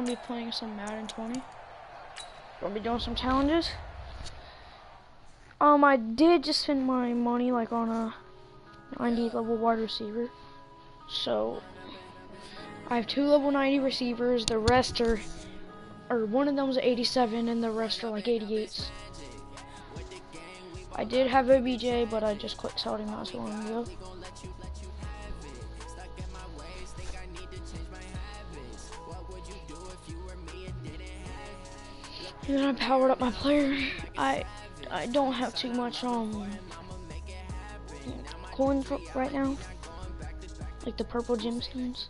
be playing some madden20. Gonna be doing some challenges. I did just spend my money like on a 90 level wide receiver. So I have 2 level 90 receivers. The rest are one of them was 87 and the rest are like 88s. I did have OBJ, but I just quick sold him not so long ago. And then I powered up my player. I don't have too much coins right now, like the purple gemstones.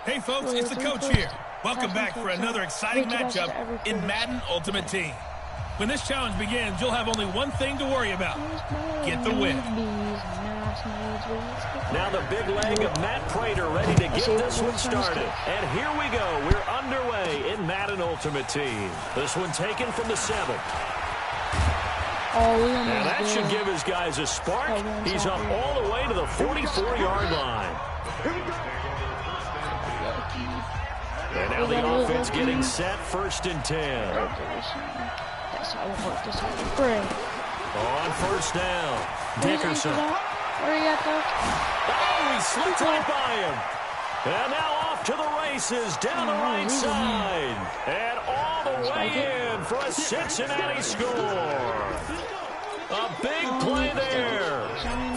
Hey folks, it's the coach here. Welcome back for another exciting matchup in Madden Ultimate Team. When this challenge begins, you'll have only one thing to worry about: get the win. Now the big leg of Matt Prater ready to get this one started. And here we go. We're underway in Madden Ultimate Team. This one taken from the 7. And that should give his guys a spark. He's up all the way to the 44-yard line. And now the offense getting set, 1st and 10. That's how it works. That's how we pray. On 1st down, Dickerson. Where are you at, though? Oh, he slipped right by him. And now off to the races down the right side. And all the way in for a Cincinnati score. A big play there.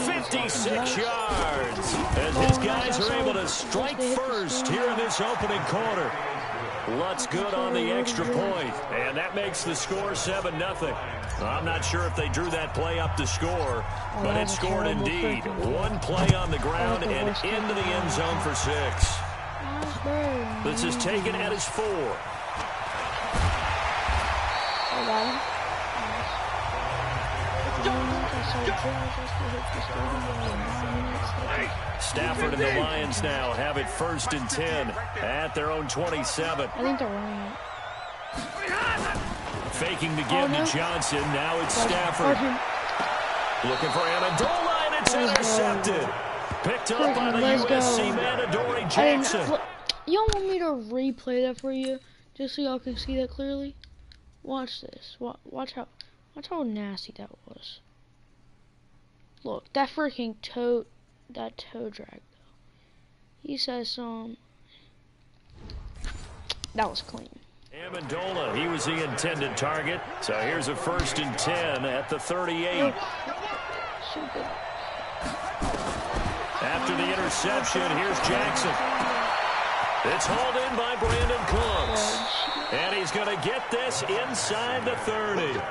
56 yards. As his guys are able to strike first here in this opening quarter. Lutz good on the extra point, and that makes the score 7-0. I'm not sure if they drew that play up to score, but it scored indeed. One play on the ground and into the end zone for 6. This is taken at his 4. Stafford and the Lions now have it 1st and 10 at their own 27. I think they're running it. Faking the give to Johnson. Now it's Stafford. Looking for Amendola, and it's intercepted. Picked up by the USC man, Adoree Jackson. Y'all want me to replay that for you, just so y'all can see that clearly? Watch this. Watch how nasty that was. Look, that freaking toe drag though. He says that was clean. Amendola, he was the intended target. So here's a 1st and 10 at the 38. After the interception, here's Jackson. It's hauled in by Brandon Cooks. And he's going to get this inside the 30.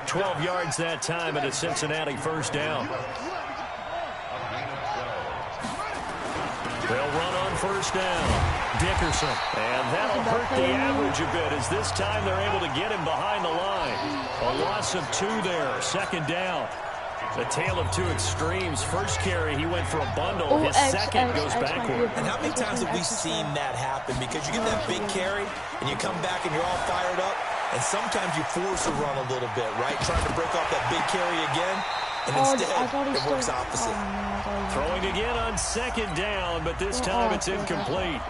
12 yards that time and a Cincinnati 1st down. They'll run on 1st down. Dickerson. And that'll hurt the average a bit as this time they're able to get him behind the line. A loss of 2 there. 2nd down. A tale of 2 extremes. First carry, he went for a bundle. His second goes backward. And how many times have we seen that happen? Because you get that big carry, and you come back and you're all fired up, and sometimes you force a run a little bit, right? Trying to break off that big carry again, and instead it works opposite. Throwing again on 2nd down, but this time it's incomplete.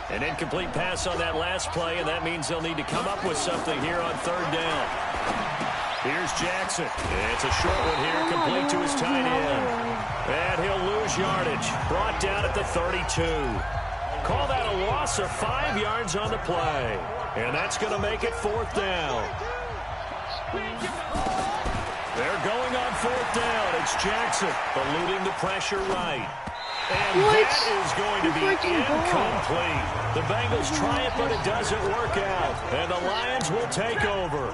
An incomplete pass on that last play, and that means they'll need to come up with something here on 3rd down. Here's Jackson. It's a short one here, complete to his tight end. And he'll lose yardage. Brought down at the 32. Call that a loss of 5 yards on the play. And that's going to make it 4th down. They're going on 4th down. It's Jackson eluding the pressure right. And that is going to be incomplete. The Bengals try it, but it doesn't work out. And the Lions will take over.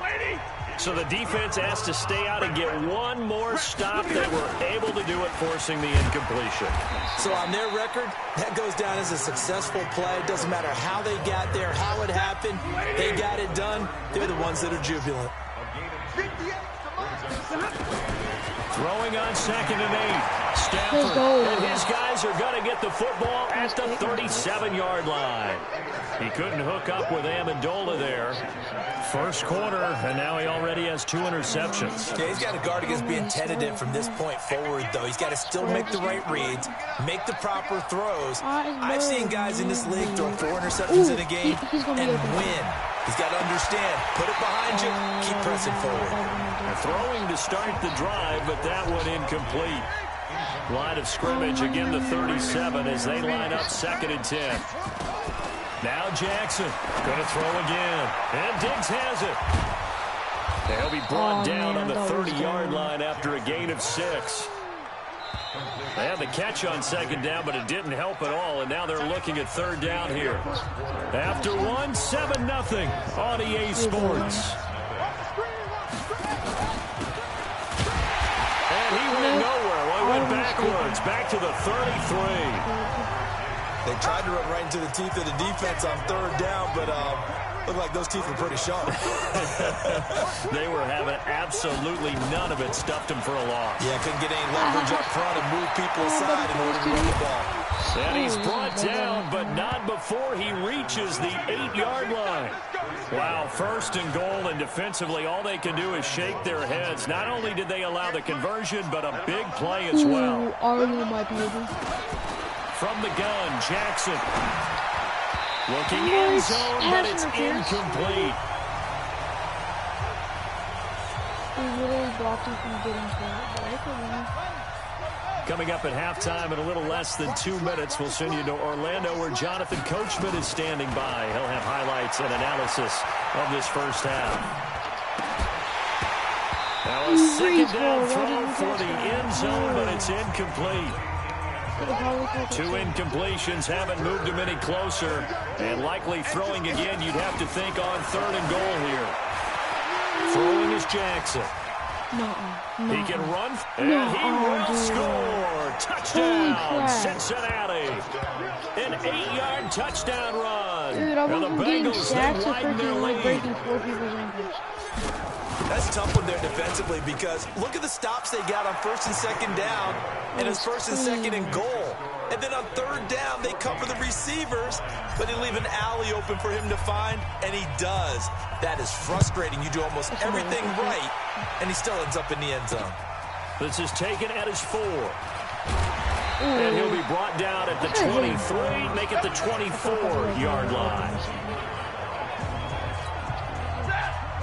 So the defense has to stay out and get one more stop. They were able to do it, forcing the incompletion. So on their record, that goes down as a successful play. Doesn't matter how they got there, how it happened. They got it done. They're the ones that are jubilant. Throwing on 2nd and 8. Stafford and his guys are going to get the football at the 37-yard line. He couldn't hook up with Amendola there. First quarter, and now he already has 2 interceptions. Yeah, he's got to guard against being tentative from this point forward, though. He's got to still make the right reads, make the proper throws. I've seen guys in this league throw 4 interceptions in a game and win. He's got to understand, put it behind you, keep pressing forward. Throwing to start the drive, but that one incomplete. Line of scrimmage again to 37 as they line up 2nd and 10. Now Jackson going to throw again, and Diggs has it. And he'll be brought down on the 30-yard line after a gain of 6. They had the catch on 2nd down, but it didn't help at all, and now they're looking at 3rd down here. After 1, 7-0 on EA Sports. And he went nowhere. Well, he went backwards, back to the 33. They tried to run right into the teeth of the defense on 3rd down, but looked like those teeth were pretty sharp. They were having absolutely none of it. Stuffed him for a loss. Yeah, couldn't get any leverage up front and move people aside in order to run the ball. And he's brought down, but not before he reaches the 8-yard line. Wow, 1st and goal, and defensively all they can do is shake their heads. Not only did they allow the conversion, but a big play as well. From the gun, Jackson. Looking end zone, but it's incomplete. He literally blocked him from getting to it. Coming up at halftime in a little less than 2 minutes, we'll send you to Orlando where Jonathan Coachman is standing by. He'll have highlights and analysis of this first half. Now a 2nd down throw for the end zone, but it's incomplete. 2 incompletions haven't moved him any closer, and likely throwing again, you'd have to think on 3rd and goal here. Throwing is Jackson. He can run, and he will score. Touchdown, Cincinnati. An 8-yard touchdown run. Dude, and the Bengals, they widen their lead. Breaking 4 people's ankles. That's a tough one there defensively because look at the stops they got on 1st and 2nd down, and it's 1st and 2nd and goal. And then on 3rd down, they cover the receivers, but they leave an alley open for him to find, and he does. That is frustrating. You do almost everything right, and he still ends up in the end zone. This is taken at his 4. And he'll be brought down at the 23, make it the 24-yard line.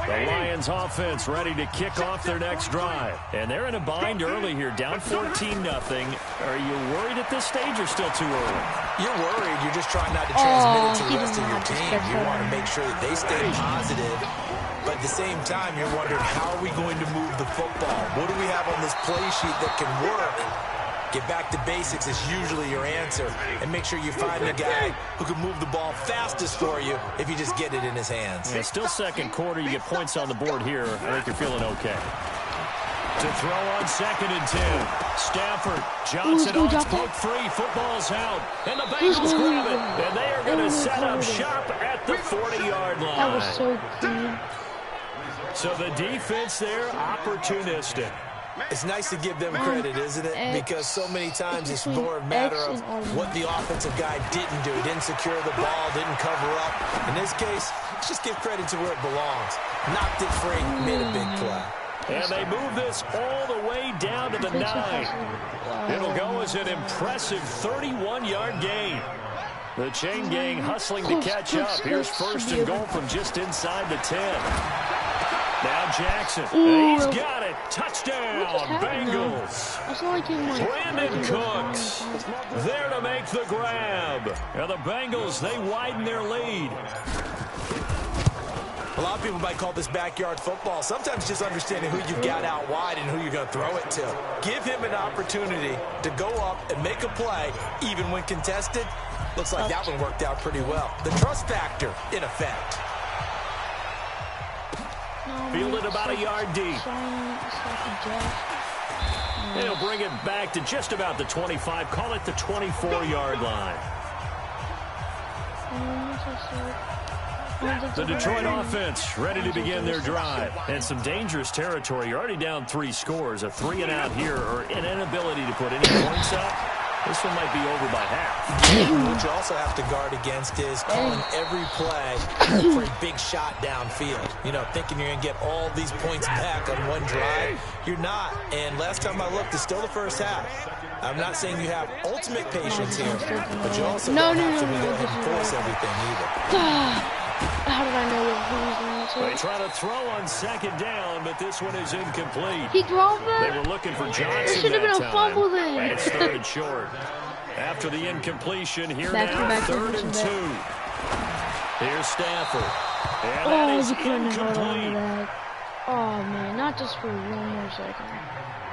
The Lions offense ready to kick off their next drive. And they're in a bind early here, down 14-0. Are you worried at this stage or still too early? You're worried. You're just trying not to transmit it to the rest of your team. You want to make sure that they stay positive. But at the same time, you're wondering, how are we going to move the football? What do we have on this play sheet that can work? Get back to basics is usually your answer. And make sure you find the guy who can move the ball fastest for you if you just get it in his hands. Yeah, still 2nd quarter. You get points on the board here. I think you're feeling okay. To throw on 2nd and 10. Stafford, Johnson on poke free. Football's out. And the Bengals grab it. And they are going to set up shop at the 40-yard line. That was so clean. So the defense there, opportunistic. It's nice to give them credit, isn't it? Because so many times it's more a matter of what the offensive guy didn't do. He didn't secure the ball, didn't cover up. In this case, let's just give credit to where it belongs. Knocked it free, made a big play. And they move this all the way down to the 9. It'll go as an impressive 31-yard gain. The chain gang hustling to catch up. Here's 1st and goal from just inside the 10. Now Jackson, and he's got it. Touchdown, Bengals. Brandon Cooks there to make the grab. And the Bengals, they widen their lead. A lot of people might call this backyard football. Sometimes just understanding who you got out wide and who you're going to throw it to. Give him an opportunity to go up and make a play, even when contested. Looks like that one worked out pretty well. The trust factor in effect. Fielded about a yard deep. He'll bring it back to just about the 25. Call it the 24-yard line. The Detroit offense ready to begin their drive. And some dangerous territory. You're already down 3 scores. A 3-and-out here or an inability to put any points up. This one might be over by half. What you also have to guard against is calling every play for a big shot downfield. You know, thinking you're going to get all these points back on one drive. You're not. And last time I looked, it's still the first half. I'm not saying you have ultimate patience here, but you also don't have to go ahead and force everything either. How did I know that? They try to throw on second down, but this one is incomplete. He drove it? They were looking for Johnson It should have been a fumble then. And it's third and short. After the incompletion, here now, third and 2. Here's Stafford. And that is incomplete. Oh, man, not just for 1 more second.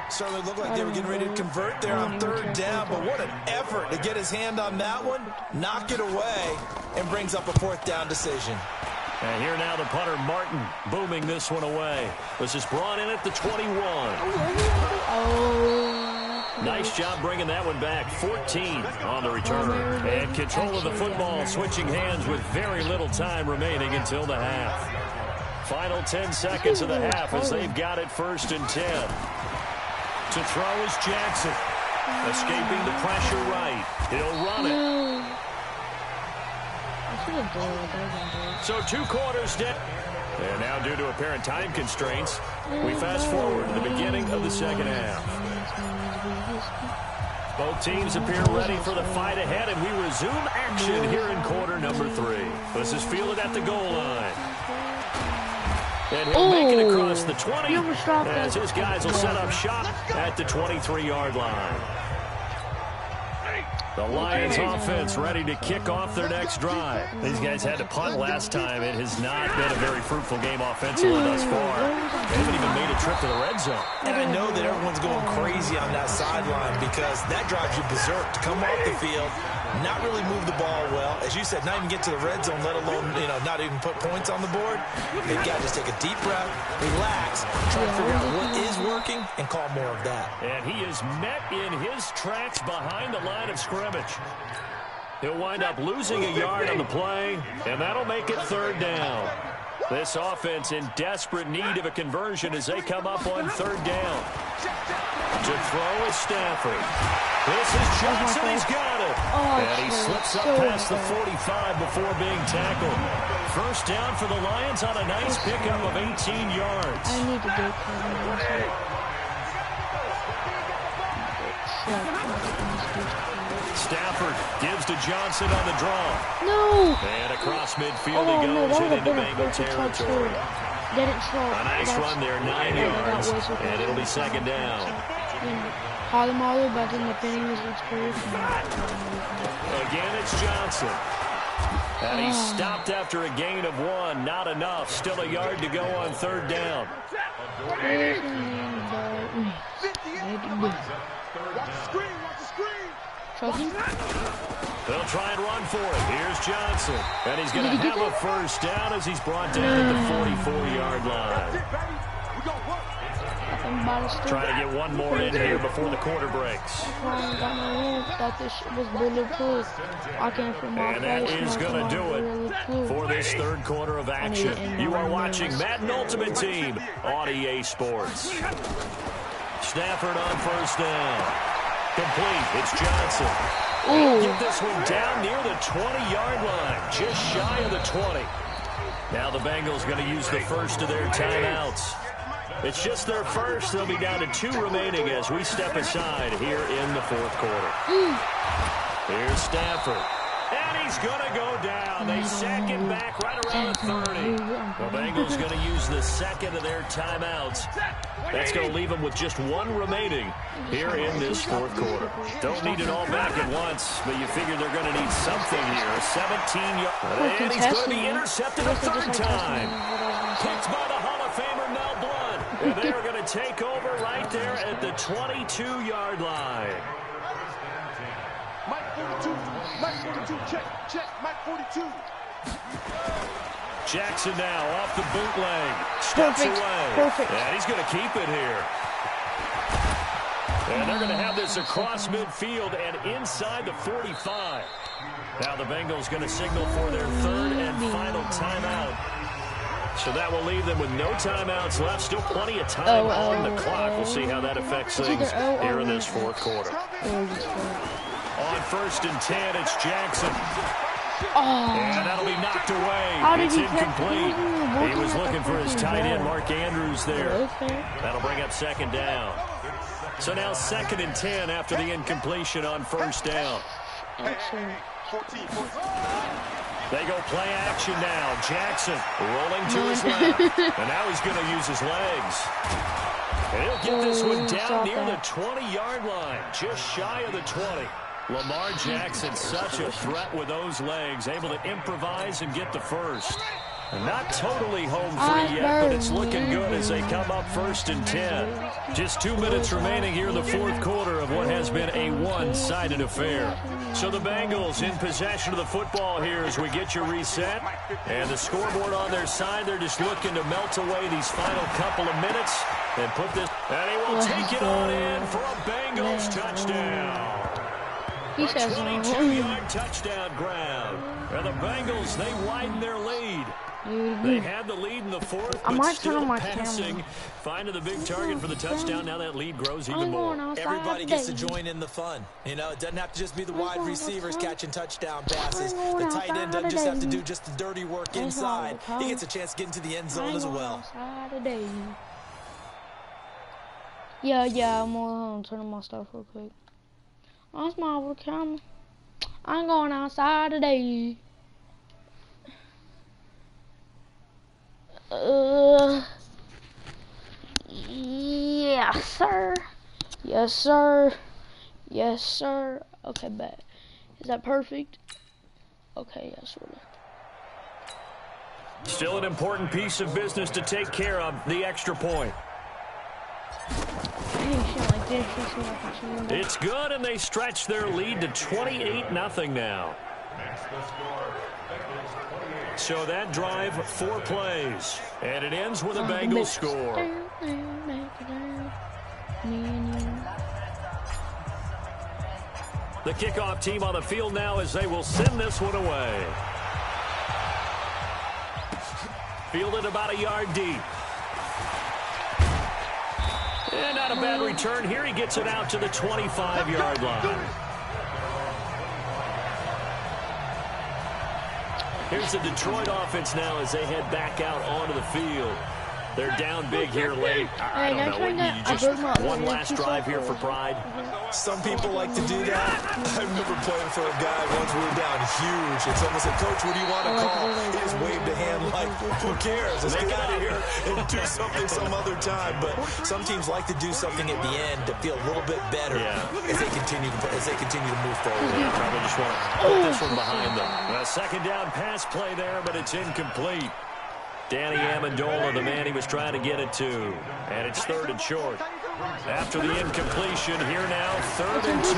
Certainly looked like they were getting ready to convert there on third down, but what an effort to get his hand on that one, knock it away, and brings up a 4th down decision. And here now the punter, Martin, booming this one away. This is brought in at the 21. Nice job bringing that one back. 14 on the return. And control of the football, switching hands with very little time remaining until the half. Final 10 seconds of the half as they've got it 1st and 10. To throw is Jackson. Escaping the pressure right. He'll run it. So 2 quarters down. And now due to apparent time constraints, we fast forward to the beginning of the second half. Both teams appear ready for the fight ahead, and we resume action here in quarter number 3. This is fielded at the goal line. And he'll make it across the 20 as his guys will set up shop at the 23-yard line. The Lions offense ready to kick off their next drive. These guys had to punt last time. It has not been a very fruitful game offensively thus far. They haven't even made a trip to the red zone. And I know that everyone's going crazy on that sideline because that drives you berserk to come off the field, not really move the ball well. As you said, not even get to the red zone, let alone, not even put points on the board. They've got to just take a deep breath, relax, try to figure out what is working, and call more of that. And he is met in his tracks behind the line of scrimmage. He'll wind up losing a yard on the play, and that'll make it 3rd down. This offense in desperate need of a conversion as they come up on 3rd down. To throw is Stafford. This is Johnson. He's got it. And he slips up past the 45 before being tackled. 1st down for the Lions on a nice pickup of 18 yards. I need to get Stafford gives to Johnson on the draw. No! And across midfield he goes and into Bengal territory. A nice run there, 9 yards, and it'll be 2nd down. Polamalu back in the penny was experienced. Again, it's Johnson. And he stopped after a gain of 1. Not enough. Still a yard to go on 3rd down. They'll try and run for it. Here's Johnson. And he's going to have a 1st down as he's brought down at the 44-yard line. Trying to get one more in here before the quarter breaks. And that is going to do it for this 3rd quarter of action. You are watching Madden Ultimate Team on EA Sports. Stafford on 1st down. Complete. It's Johnson. Get this one down near the 20-yard line. Just shy of the 20. Now the Bengals going to use the first of their timeouts. It's just their first. They'll be down to 2 remaining as we step aside here in the 4th quarter. Here's Stafford. And he's going to go down. They sack him back right around the 30. The Bengals going to use the 2nd of their timeouts. That's going to leave them with just 1 remaining here in this 4th quarter. Don't need it all back at once, but you figure they're going to need something here. 17-yard. And he's going to be intercepted a 3rd time. Picked by the Hall of Famer Mel Blount. And they are going to take over right there at the 22-yard line. Mike 42, Mike 42, check, Mike 42. Jackson now off the bootleg. Steps away. Perfect. And he's going to keep it here. And they're going to have this across midfield and inside the 45. Now the Bengals going to signal for their third and final timeout. So that will leave them with no timeouts left. Still plenty of time on the clock. We'll see how that affects things here in this fourth quarter. On 1st and 10, it's Jackson. And that'll be knocked away. It's incomplete. He was looking for his tight end, Mark Andrews, there. That'll bring up 2nd down. So now 2nd and 10 after the incompletion on 1st down. They go play action now. Jackson rolling to his left. And now he's going to use his legs. And he'll get this one down near the 20-yard line. Just shy of the 20. Lamar Jackson, such a threat with those legs. Able to improvise and get the first. Not totally home free yet, but it's looking good as they come up 1st and 10. Just 2 minutes remaining here in the fourth quarter of what has been a one-sided affair. So the Bengals in possession of the football here as we get you reset. And the scoreboard on their side, they're just looking to melt away these final couple of minutes and put this. And he will take it on in for a Bengals touchdown. A 22-yard touchdown grab. And the Bengals, they widen their lead. They had the lead in the fourth, but still passing. Finding the big target for the touchdown. Now that lead grows even more. Everybody gets to join in the fun. You know, it doesn't have to just be the wide receivers catching touchdown passes. The tight end doesn't just have to do just the dirty work inside. He gets a chance to get into the end zone as well. Yeah, I'm gonna turn on my stuff real quick. That's my little camera. I'm going outside today. Yes, sir. Yes, sir. Yes, sir. Okay, bet. Is that perfect? Okay, yeah, sort of. Still an important piece of business to take care of, the extra point. It's good, and they stretch their lead to 28-0 now. So that drive, 4 plays, and it ends with a Bengals score. The kickoff team on the field now as they will send this one away. Fielded about a yard deep. And not a bad return here. He gets it out to the 25-yard line. Here's the Detroit offense now as they head back out onto the field. They're down big here late. I don't know. You just one last drive here for pride. Some people like to do that. I remember playing for a guy once we were down huge. And someone said, "Coach, what do you want to call?" He just waved a hand like, "Who cares? Let's get out of here and do something some other time." But some teams like to do something at the end to feel a little bit better as they continue to move forward. Yeah, probably just want to put this one behind them. A 2nd down pass play there, but it's incomplete. Danny Amendola, the man he was trying to get it to. And it's 3rd and short. After the incompletion, here now, 3rd and 2.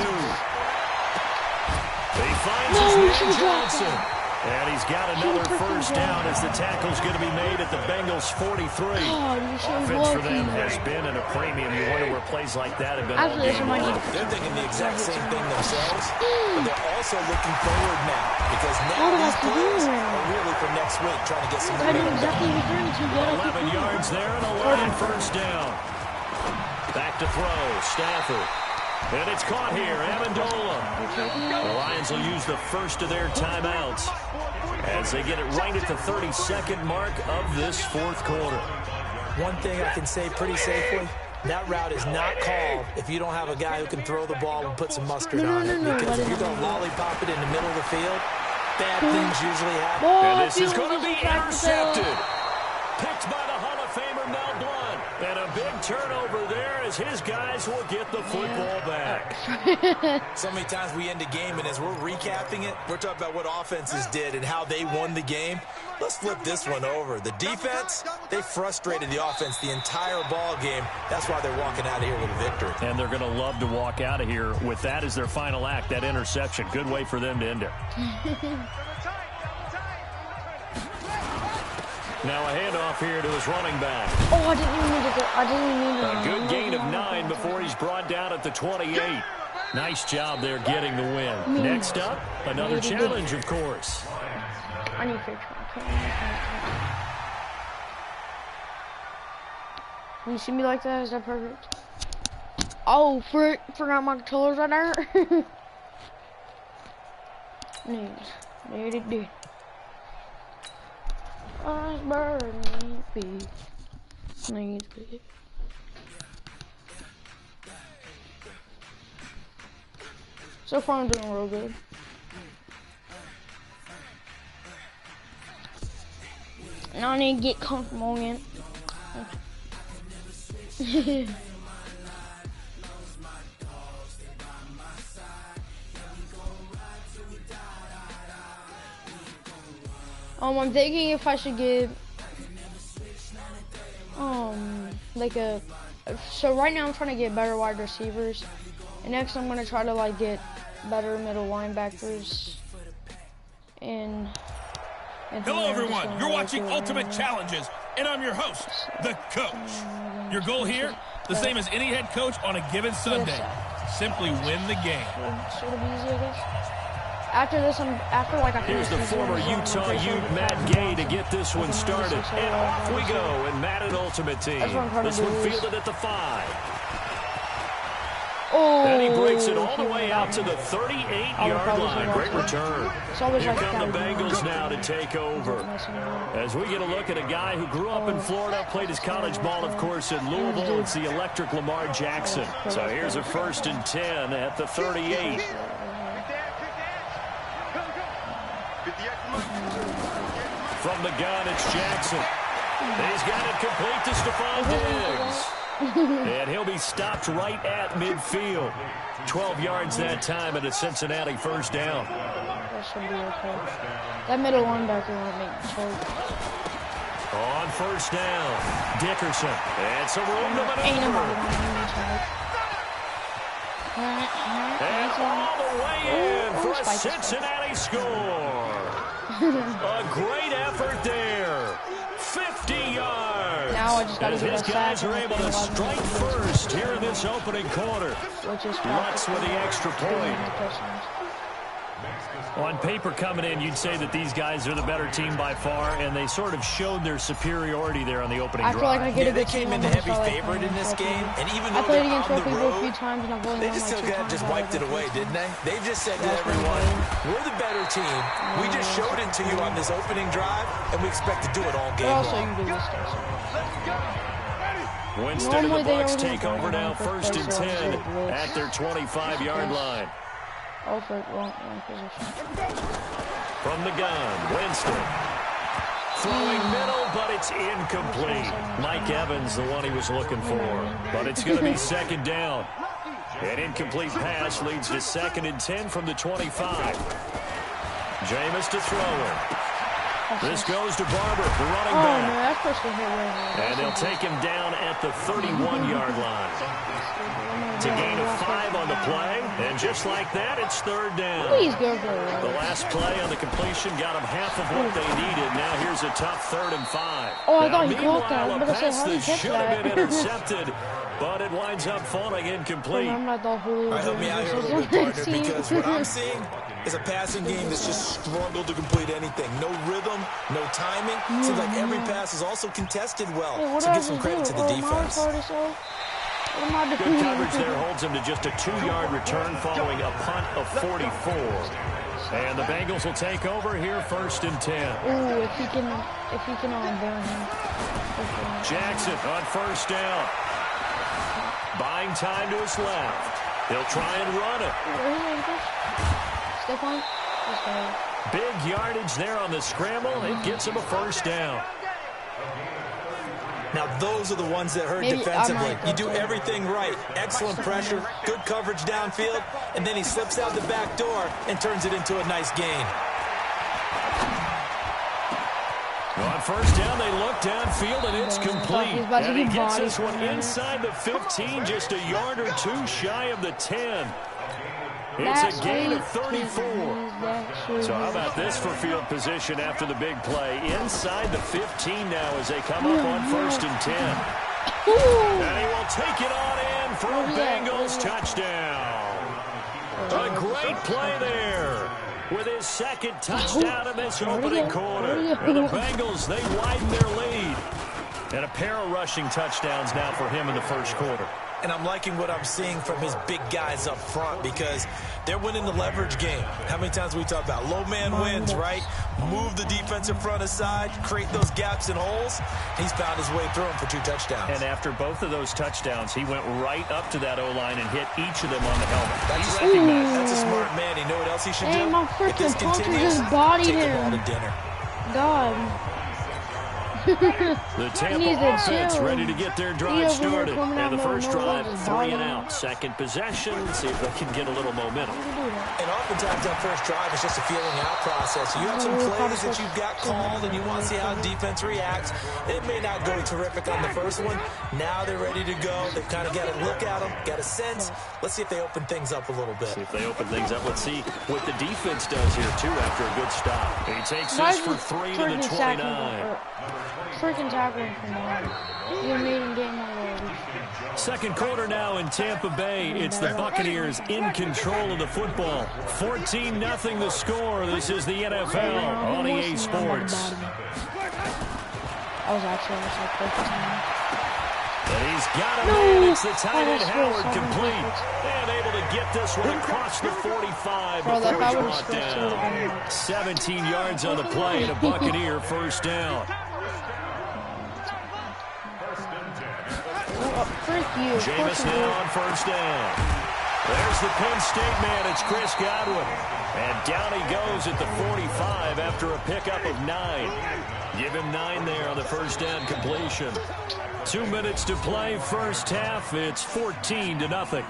He finds his man Johnson. And he's got another first down as the tackle's going to be made at the Bengals 43. Offense for them has been at a premium. You wonder where plays like that have been all game long. They're thinking the exact same thing themselves, but they're also looking forward now because now these plays are really for next week, trying to get some momentum. 11 yards there and a line first down. Back to throw, Stafford. And it's caught here, Amendola. The Lions will use the first of their timeouts as they get it right at the 32nd mark of this fourth quarter. One thing I can say pretty safely, that route is not called if you don't have a guy who can throw the ball and put some mustard on it. Because if you're going to lollipop it in the middle of the field, bad things usually happen. And this is going to be intercepted. Picked by the Hall of Famer Mel Blount. And a big turnover there as his guys will get the football back. So many times we end a game, and as we're recapping it, we're talking about what offenses did and how they won the game. Let's flip this one over. The defense, they frustrated the offense the entire ball game. That's why they're walking out of here with a victory. And they're going to love to walk out of here with that as their final act, that interception. Good way for them to end it. Now a handoff here to his running back. Oh, I didn't even mean to. I didn't even mean to. A good gain of 9 before he's brought down at the 28. Nice job there getting the win. Next up, another challenge, of course. I need to try. You see me like that? Is that perfect? Oh, forgot my controllers right there. Need it, dude. I was burning, need be. So far, I'm doing real good. Now I need to get comfortable again. I'm thinking if I should get like so right now I'm trying to get better wide receivers, and next I'm gonna try to like get better middle linebackers and hello everyone, you're watching Ultimate Challenges, and I'm your host, the coach. Your goal here, the same as any head coach on a given Sunday. Simply win the game. Sort of easy, I guess. After this, here's the former Utah Ute, Matt Gay, to get this one started. And off we go in Madden Ultimate Team. This one fielded at the 5. Oh, and he breaks it all the way out to the 38-yard line. Great return. Here come the Bengals now to take over. As we get a look at a guy who grew up in Florida, played his college ball, of course, in Louisville. It's the electric Lamar Jackson. So here's a 1st and 10 at the 38. From the gun, it's Jackson. He's got it complete to Stephon Diggs. And he'll be stopped right at midfield. 12 yards that time and a Cincinnati 1st down. That should be okay. That middle linebacker won't make me choke. On 1st down, Dickerson. And some room to maneuver. Ain't nobody gonna make me choke. And all the way in for a Cincinnati score. A great effort there. 50 yards. Now I just gotta get his guys are able to strike first here in this opening quarter. Lutz with the extra point. On paper coming in, you'd say that these guys are the better team by far, and they sort of showed their superiority there on the opening drive. I feel like I get a good team. They came in the heavy favorite in this game, and even though they're on the road, they just just wiped it away, didn't they? They just said to everyone, we're the better team. We just showed it to you on this opening drive, and we expect to do it all game long. Winston and the Bucs take over now, 1st and 10 at their 25-yard line. Oh, for wrong position. From the gun, Winston. Throwing middle, but it's incomplete. Mike Evans, the one he was looking for. But it's going to be 2nd down. An incomplete pass leads to 2nd and 10 from the 25. Jameis to throw it. This goes to Barber, the running back. No, that's supposed to hit right now. And they'll take him down at the 31-yard line. It's a gain of 5 on the play, and just like that, it's 3rd down. Please go for it. The last play on the completion got them half of what they needed. Now here's a tough 3rd and 5. Oh, I now, thought he caught that. I was a about to say, pass how did he that catch should that? have been intercepted, but it winds up falling incomplete. I'm not that fully. All right, help me out here a little bit, partner, because what I'm seeing is a passing game that's just struggled to complete anything. No rhythm, no timing. Seems like every pass is also contested well. Hey, so give some credit to the defense. Good coverage there holds him to just a 2-yard return following a punt of 44. And the Bengals will take over here, 1st and 10. Ooh, if he can burn him. Jackson on 1st down. Buying time to his left. He'll try and run it. Stephon. Big yardage there on the scramble. It gets him a 1st down. Now, those are the ones that hurt defensively. You do everything right. Excellent pressure, good coverage downfield, and then he slips out the back door and turns it into a nice gain. On 1st down, they look downfield, and it's complete. And he gets this one inside the 15, just a yard or 2 shy of the 10. It's a gain of 34. So how about this for field position after the big play? Inside the 15 now as they come up on 1st and 10. And he will take it on in for a Bengals touchdown. A great play there with his 2nd touchdown in this opening quarter. And the Bengals, they widen their lead. And a pair of rushing touchdowns now for him in the 1st quarter. And I'm liking what I'm seeing from his big guys up front because they're winning the leverage game. How many times we talk about low man wins, right? Move the defensive front aside, create those gaps and holes. He's found his way through them for 2 touchdowns. And after both of those touchdowns, he went right up to that O-line and hit each of them on the helmet. That's recognized. That's a smart man. You know what else he should do? My freaking puncher just bodied him. To dinner. God. The Tampa offense ready to get their drive started. And the first drive, 3 and out. 2nd possession. See if they can get a little momentum. And oftentimes that first drive is just a feeling out process. You have some plays that you've got called and you want to see how defense reacts. It may not go terrific on the first one. Now they're ready to go. They've kind of got a look at them, got a sense. Let's see if they open things up a little bit. See if they open things up. Let's see what the defense does here, too, after a good stop. He takes this for 3 to the 29. Freaking tackling from behind. You made him get more. 2nd quarter now in Tampa Bay. It's the Buccaneers in control of the football. 14-0 the score. This is the NFL on EA Sports. I was actually almost like perfect time. And he's got it in. It's the tight end Howard complete. And able to get this one across the 45 before he's brought down. 17 yards on the play and a Buccaneer 1st down. Jameis now on 1st down. There's the Penn State man. It's Chris Godwin. And down he goes at the 45 after a pickup of 9. Give him 9 there on the 1st down completion. 2 minutes to play, 1st half. It's 14-0.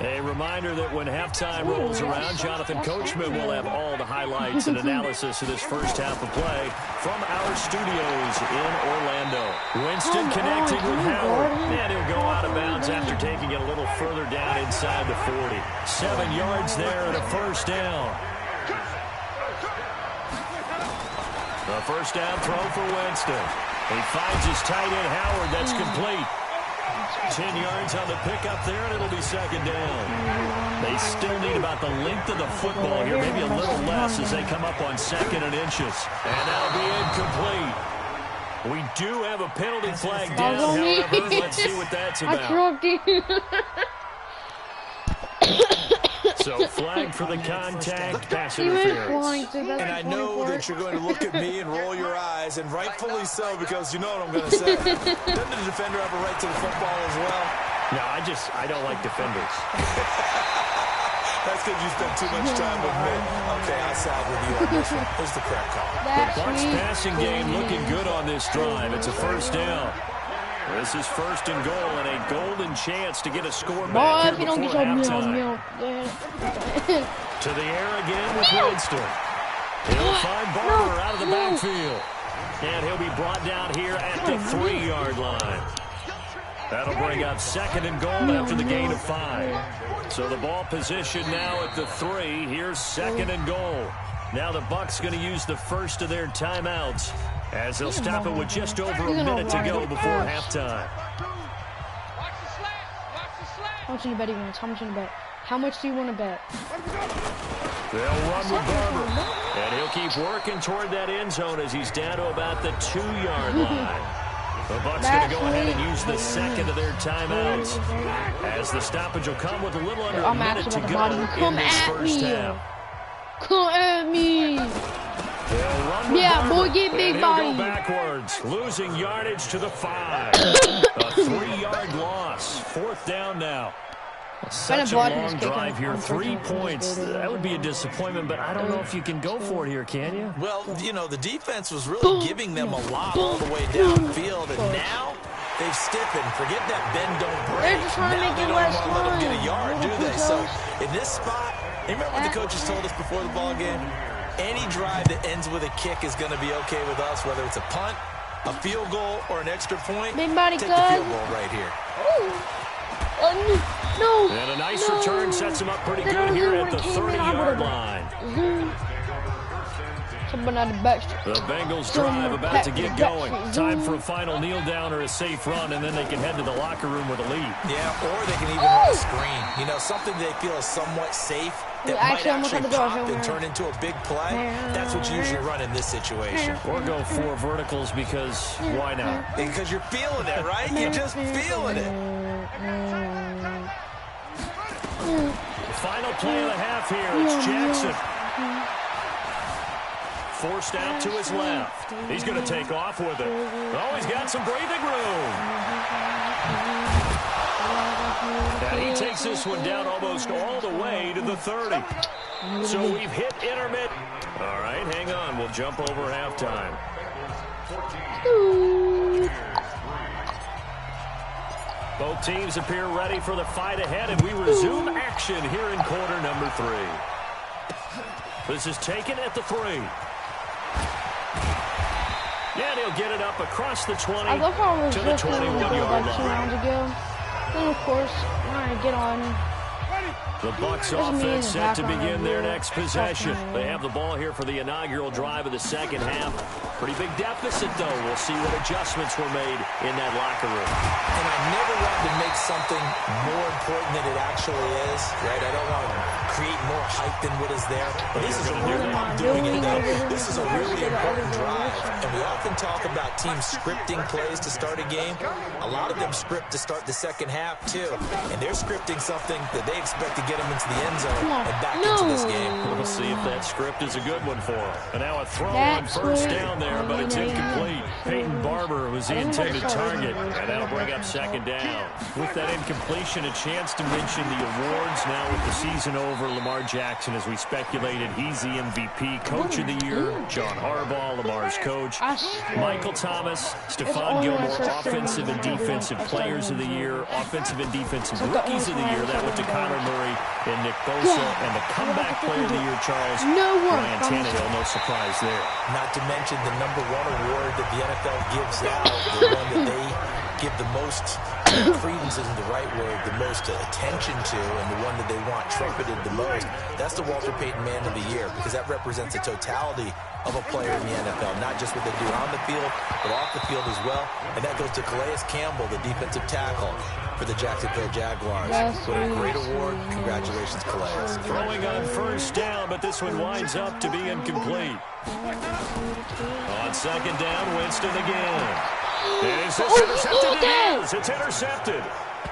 A reminder that when halftime rolls around, Jonathan Coachman will have all the highlights and analysis of this 1st half of play from our studios in Orlando. Winston connecting with Howard, and he'll go out of bounds after taking it a little further down inside the 40. 7 yards there and a 1st down. The 1st down throw for Winston. He finds his tight end Howard. That's complete. 10 yards on the pickup there, and it'll be 2nd down. They still need about the length of the football here, maybe a little less as they come up on 2nd and inches. And that'll be incomplete. We do have a penalty flag down, however. Let's see what that's about. So flag for the contact, pass interference. And I know that you're going to look at me and roll your eyes, and rightfully so, because you know what I'm going to say. Doesn't the defender have a right to the football as well? No, I don't like defenders. That's because you spent too much time with me. Okay, I side with you on this one. Here's the correct call. The Bucs passing game looking good on this drive. It's a 1st down. This is 1st and goal and a golden chance to get a score back here before halftime. To the air again with Winston. He'll find Barber out of the backfield. And he'll be brought down here at the 3-yard line. That'll bring up 2nd and goal after the gain of 5. So the ball position now at the 3. Here's 2nd and goal. Now the Bucs going to use the first of their timeouts as they'll stop it with just over a minute to go before halftime. How much do you bet he wins? How much do you bet? How much do you want to bet? They'll run with Barber. And he'll keep working toward that end zone as he's down to about the 2-yard line. The Bucs going to go ahead and use the 2nd of their timeouts as the stoppage will come with a little under a minute to go in this first half. Come at me. Yeah, boy, get big body. Go backwards, losing yardage to the 5. A 3-yard loss. 4th down now. Such a long drive here. 3 points. That would be a disappointment, but I don't know if you can go for it here, can you? Well, you know, the defense was really giving them a lot all the way downfield, and now they've stiffened. Forget that bend, don't break. They're just trying to make it less fun. They don't want to let them get a yard, do they? So in this spot, remember what the coaches told us before the ball game? Any drive that ends with a kick is going to be okay with us, whether it's a punt, a field goal, or an extra point. Big body, take the field goal right here. Ooh. No. And a nice return sets him up pretty good here at the 30-yard line. The Bengals drive about to get going. Time for a final kneel down or a safe run, and then they can head to the locker room with a lead. Yeah, or they can even run a screen. You know, something they feel is somewhat safe that might actually pop and turn into a big play. That's what you usually run in this situation. Or go 4 verticals because why not? Because you're feeling it, right? You're just feeling it. Final play of the half here. It's Jackson. Forced out to his left. He's going to take off with it. Oh, he's got some breathing room. And he takes this one down almost all the way to the 30. So we've hit intermittent. All right, hang on. We'll jump over halftime. Both teams appear ready for the fight ahead, and we resume action here in quarter number 3. This is taken at the 3. And he'll get it up across the 20 I love how I was to the 21-yard like 2 line. rounds ago. Then, of course, when I get on... The Bucs offense set to begin their next possession. They have the ball here for the inaugural drive of the second half. Pretty big deficit, though. We'll see what adjustments were made in that locker room. And I never want to make something more important than it actually is, right? I don't want to create more hype than what is there. But this is a really doing it, though. This is a really important drive. And we often talk about teams scripting plays to start a game. A lot of them script to start the second half, too. And they're scripting something that they expect to get them into the end zone and back into this game. We'll see if that script is a good one for them. And now a throw on first down there, but it's incomplete. Peyton Barber was the intended target, and that'll bring up second down. With that incompletion, a chance to mention the awards. Now with the season over, Lamar Jackson, as we speculated, he's the MVP, Coach of the Year. John Harbaugh, Lamar's coach. Michael Thomas, Stephon Gilmore, Offensive and Defensive Players of the Year. Offensive and Defensive Rookies of the Year. That went to Kyler Murray and Nick Bosa. And the Comeback Player of the Year, Charles, Ryan Tannehill. No surprise there. Not to mention the #1 award that the NFL gives out, the one that they give the most credence isn't the right word, the most attention to, and the one that they want trumpeted the most. That's the Walter Payton Man of the Year, because that represents the totality of a player in the NFL, not just what they do on the field, but off the field as well. And that goes to Calais Campbell, the defensive tackle for the Jacksonville Jaguars. What a great award. Congratulations, Calais. Throwing on first down, but this one winds up to be incomplete. On second down, Winston again. Is this intercepted? It is. It's intercepted.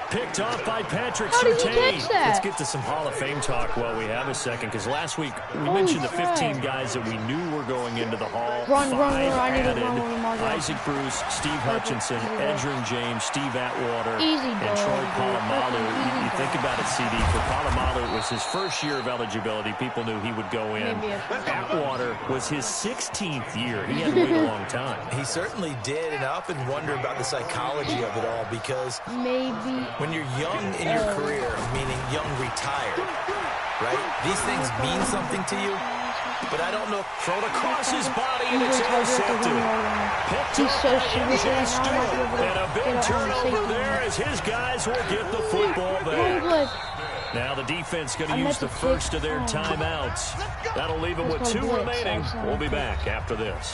Picked off by Patrick Surtain. Let's get to some Hall of Fame talk while we have a second, because last week we mentioned the 15 guys that we knew were going into the Hall. Five added: Isaac Bruce, Steve Hutchinson, Edgerrin James, Steve Atwater, and Troy Polamalu. You think about it, CD. For Polamalu, it was his first year of eligibility. People knew he would go in. Atwater was his 16th year. He had to wait a long time. He certainly did, and I often wonder about the psychology of it all, because when you're young in your career, meaning young retired, right? These things mean something to you, but I don't know. Thrown across his body, and it's intercepted. Picked up and a big turnover there as his guys will get the football back. Now the defense going to use the first of their timeouts. That'll leave them with 2 remaining. We'll be back after this.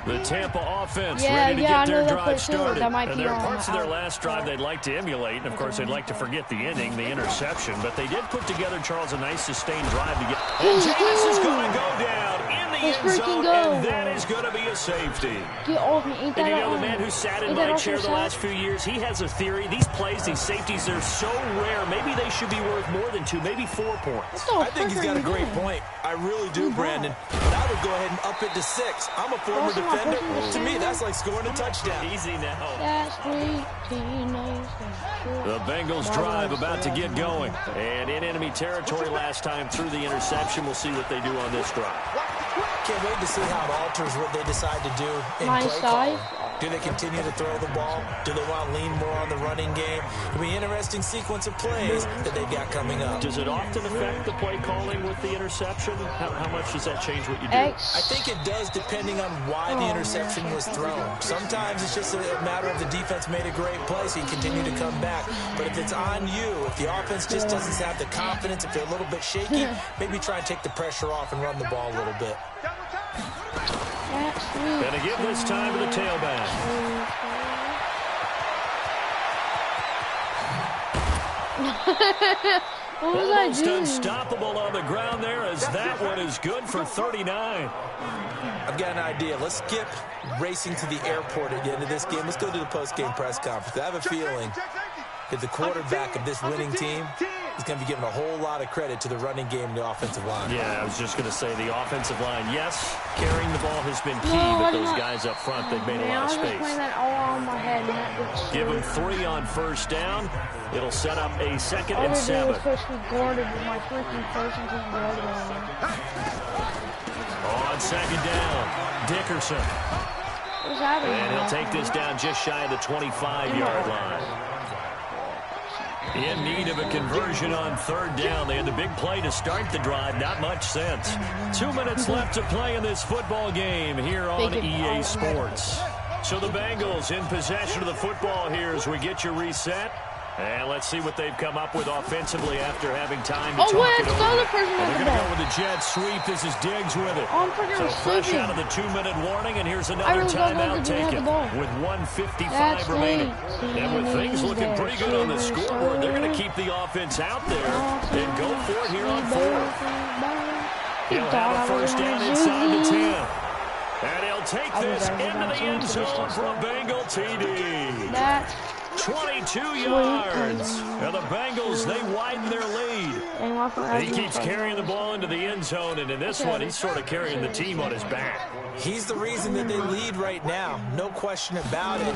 The Tampa offense ready to get their drive started. And there are parts of their last drive they'd like to emulate. And, of course, they'd like to forget the inning, the interception. But they did put together, Charles, a nice sustained drive to get. And Jameis is going to go down in the end zone, and that is going to be a safety. And you know, the man who sat in my chair the last few years, he has a theory. These plays, these safeties, they're so rare. Maybe they should be worth more than 2, maybe 4 points. I think he's got a great point. I really do, Brandon. But I would go ahead and up it to 6. I'm a former defender. To me, that's like scoring a touchdown. Easy now. The Bengals drive about to get going. And in enemy territory last time through the interception. We'll see what they do on this drive. Can't wait to see how it alters what they decide to do in play calling. Do they continue to throw the ball? Do they want to lean more on the running game? It'll be an interesting sequence of plays that they've got coming up. Does it often affect the play calling with the interception? How much does that change what you do? I think it does, depending on why the interception was thrown. Sometimes it's just a matter of the defense made a great play, so you continue to come back. But if it's on you, if the offense just doesn't have the confidence, if they're a little bit shaky, maybe try and take the pressure off and run the ball a little bit. Gonna give this time to the tailback. What was I Almost doing? unstoppable on the ground there, as that one is good for 39. I've got an idea. Let's skip racing to the airport at the end of this game. Let's go to the post-game press conference. I have a feeling that the quarterback of this winning team is going to be given a whole lot of credit to the running game and the offensive line. Yeah, I was just going to say the offensive line, yes, carrying the ball has been key, but those guys up front, they've made a lot of space. I was just playing that all on my head. And Give him 3 on first down. It'll set up a 2nd and 7. I was supposed to be guarded with my freaking first and second guard on. On 2nd down, Dickerson. What's happening? And he'll take this down just shy of the 25-yard line. In need of a conversion on 3rd down. They had the big play to start the drive. Not much sense. 2 minutes left to play in this football game here on EA Sports. So the Bengals in possession of the football here as we get you reset. And let's see what they've come up with offensively after having time to talk it over. They're going to go with the jet sweep. This is Diggs with it. So fresh out of the 2-minute warning, and here's another timeout taken with 1:55 remaining. And with things looking pretty good on the scoreboard, they're going to keep the offense out there and go for it here on 4th. He'll have a first down inside the 10. And he'll take this into the end zone for a Bengal TD. 22 yards. Now the Bengals, they widen their lead. And he keeps carrying the ball into the end zone, and in this one, he's sort of carrying the team on his back. He's the reason that they lead right now. No question about it.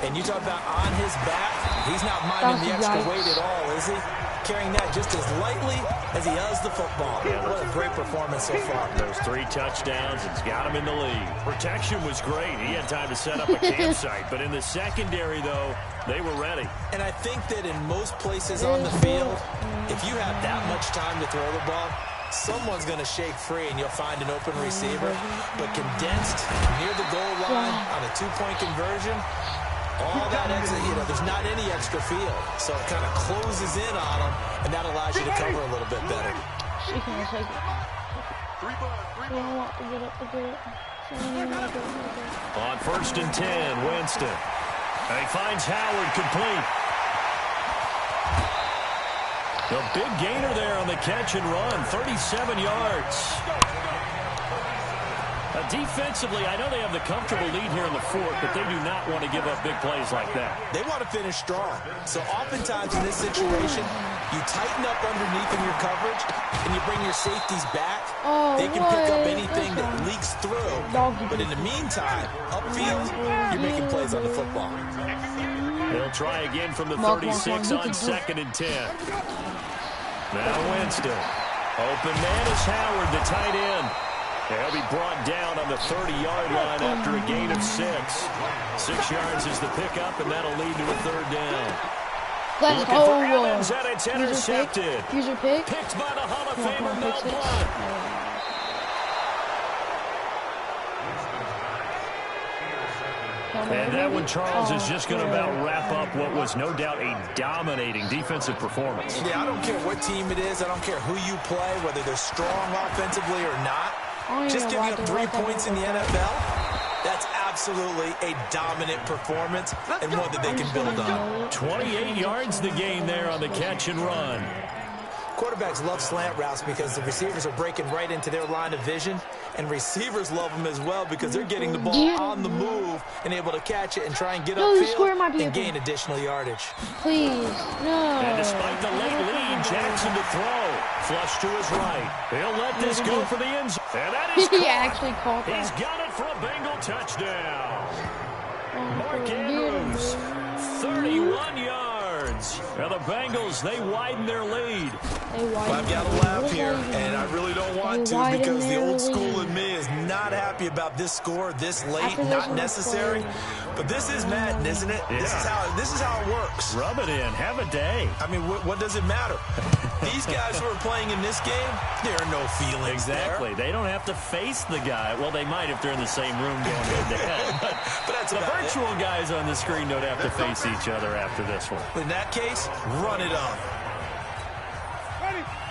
And you talk about on his back, he's not minding the extra weight at all, is he? Carrying that just as lightly as he does the football. What a great performance so far. Those 3 touchdowns, it's got him in the lead. Protection was great. He had time to set up a campsite. But in the secondary, though, they were ready. And I think that in most places on the field, if you have that much time to throw the ball, someone's going to shake free and you'll find an open receiver. But condensed near the goal line on a 2-point conversion, all that extra, there's not any extra field. So it kind of closes in on them, and that allows you to cover a little bit better. She can't take it. On 1st and 10, Winston. And he finds Howard complete. The big gainer there on the catch and run, 37 yards. Defensively, I know they have the comfortable lead here in the 4th, but they do not want to give up big plays like that. They want to finish strong. So oftentimes in this situation, you tighten up underneath in your coverage, and you bring your safeties back. They can pick up anything that leaks through. But in the meantime, upfield, you're making plays on the football. They'll try again from the 36 on 2nd and 10. Now Winston. Open man is Howard, the tight end. He'll be brought down on the 30-yard line after a gain of 6. 6 yards is the pickup, and that'll lead to a 3rd down. Let's Looking for Evans, and it's intercepted. User pick. Picked by the Hall of Famer Mel Blount. And that one, Charles, is just going to about wrap up what was no doubt a dominating defensive performance. Yeah, I don't care what team it is. I don't care who you play, whether they're strong offensively or not. Just giving up 3 points in the NFL, that's absolutely a dominant performance and one that they can build on. 28 yards the gain there on the catch and run. Quarterbacks love slant routes because the receivers are breaking right into their line of vision, and receivers love them as well because they're getting the ball on the move and able to catch it and try and get upfield and gain additional yardage. Please, no. And despite the late lead, Jackson to throw. Flush to his right. He'll let this go for the end zone. And that is he actually caught that. He's got it for a Bengal touchdown. Mark Andrews, 31 yards. yards. And the Bengals, they widen their lead. I've got to laugh here, and I really don't want to because the old school in me is not happy about this score this late, not necessary. But this is Madden, isn't it? Yeah. This is how it works. Rub it in. Have a day. I mean, what does it matter? These guys who are playing in this game, there are no feelings Exactly. there. They don't have to face the guy. Well, they might if they're in the same room going head-to-head. But that's the virtual guys on the screen don't have to face each other after this one. In that case, run it up.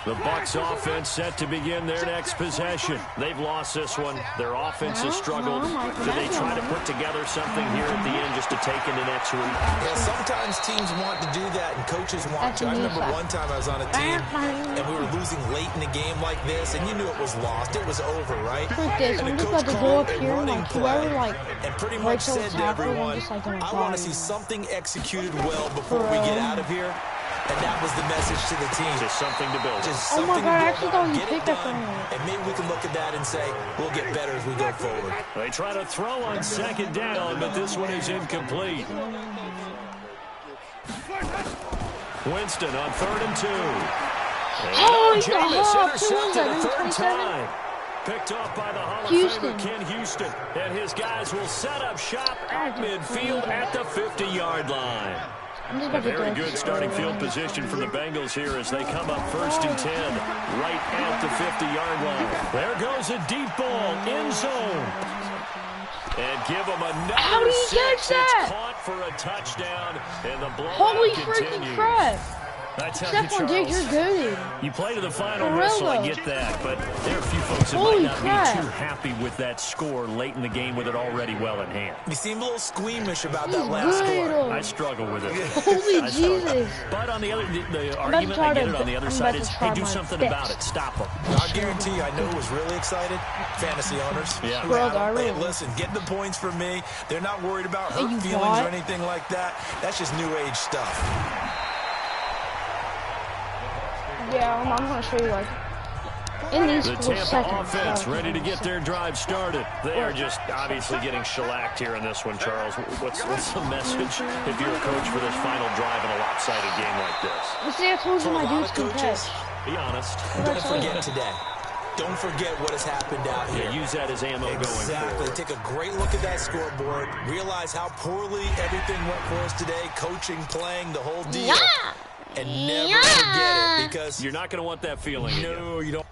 The Bucs offense set to begin their next possession. They've lost this one. Their offense has struggled. Do they try to put together something here at the end just to take into next week? Yeah, sometimes teams want to do that and coaches want to. I remember one time I was on a team and we were losing late in a game like this and you knew it was lost. It was over, right? And the coach called a running play and pretty much said to everyone, I want to see something executed well before we get out of here. And that was the message to the team. Just something to build. Just something to build on, get it done, and maybe we can look at that and say, we'll get better as we go forward. They try to throw on second down, but this one is incomplete. Winston on 3rd and 2. Oh, Jameis intercepted a third time. Picked off by the Hall of Famer Ken Houston. And his guys will set up shop at midfield at the 50-yard line. A very good starting field position for the Bengals here as they come up 1st and 10 right at the 50-yard line. There goes a deep ball, end zone. And give them another How do you catch that? It's caught for a touchdown, and the blowout Holy continues. freaking crap. That's how Step on Diggs, you're good. You play to the final whistle, I get that, but there are a few folks that might not be too happy with that score late in the game with it already well in hand. You seem a little squeamish about that last score. I struggle with it. Holy Jesus. But on the other, the argument, I get it on the other side is, hey, do something about it. Stop them. I guarantee you, I know who's really excited. Fantasy owners. Yeah. Hey, listen, get the points for me. They're not worried about hurt feelings or anything like that. That's just new age stuff. Yeah, I'm going to show you, like, in these the 4 Tampa seconds. Offense ready to get their drive started. They are just obviously getting shellacked here in this one, Charles. What's the message if you're a coach for this final drive in a lopsided game like this? You see, I told you my dudes can catch. Be honest. Don't forget today. Don't forget what has happened out here. Yeah, use that as ammo going forward. Exactly. Take a great look at that scoreboard. Realize how poorly everything went for us today. Coaching, playing, the whole deal. Yeah. And never forget it, because you're not going to want that feeling again. No, you don't.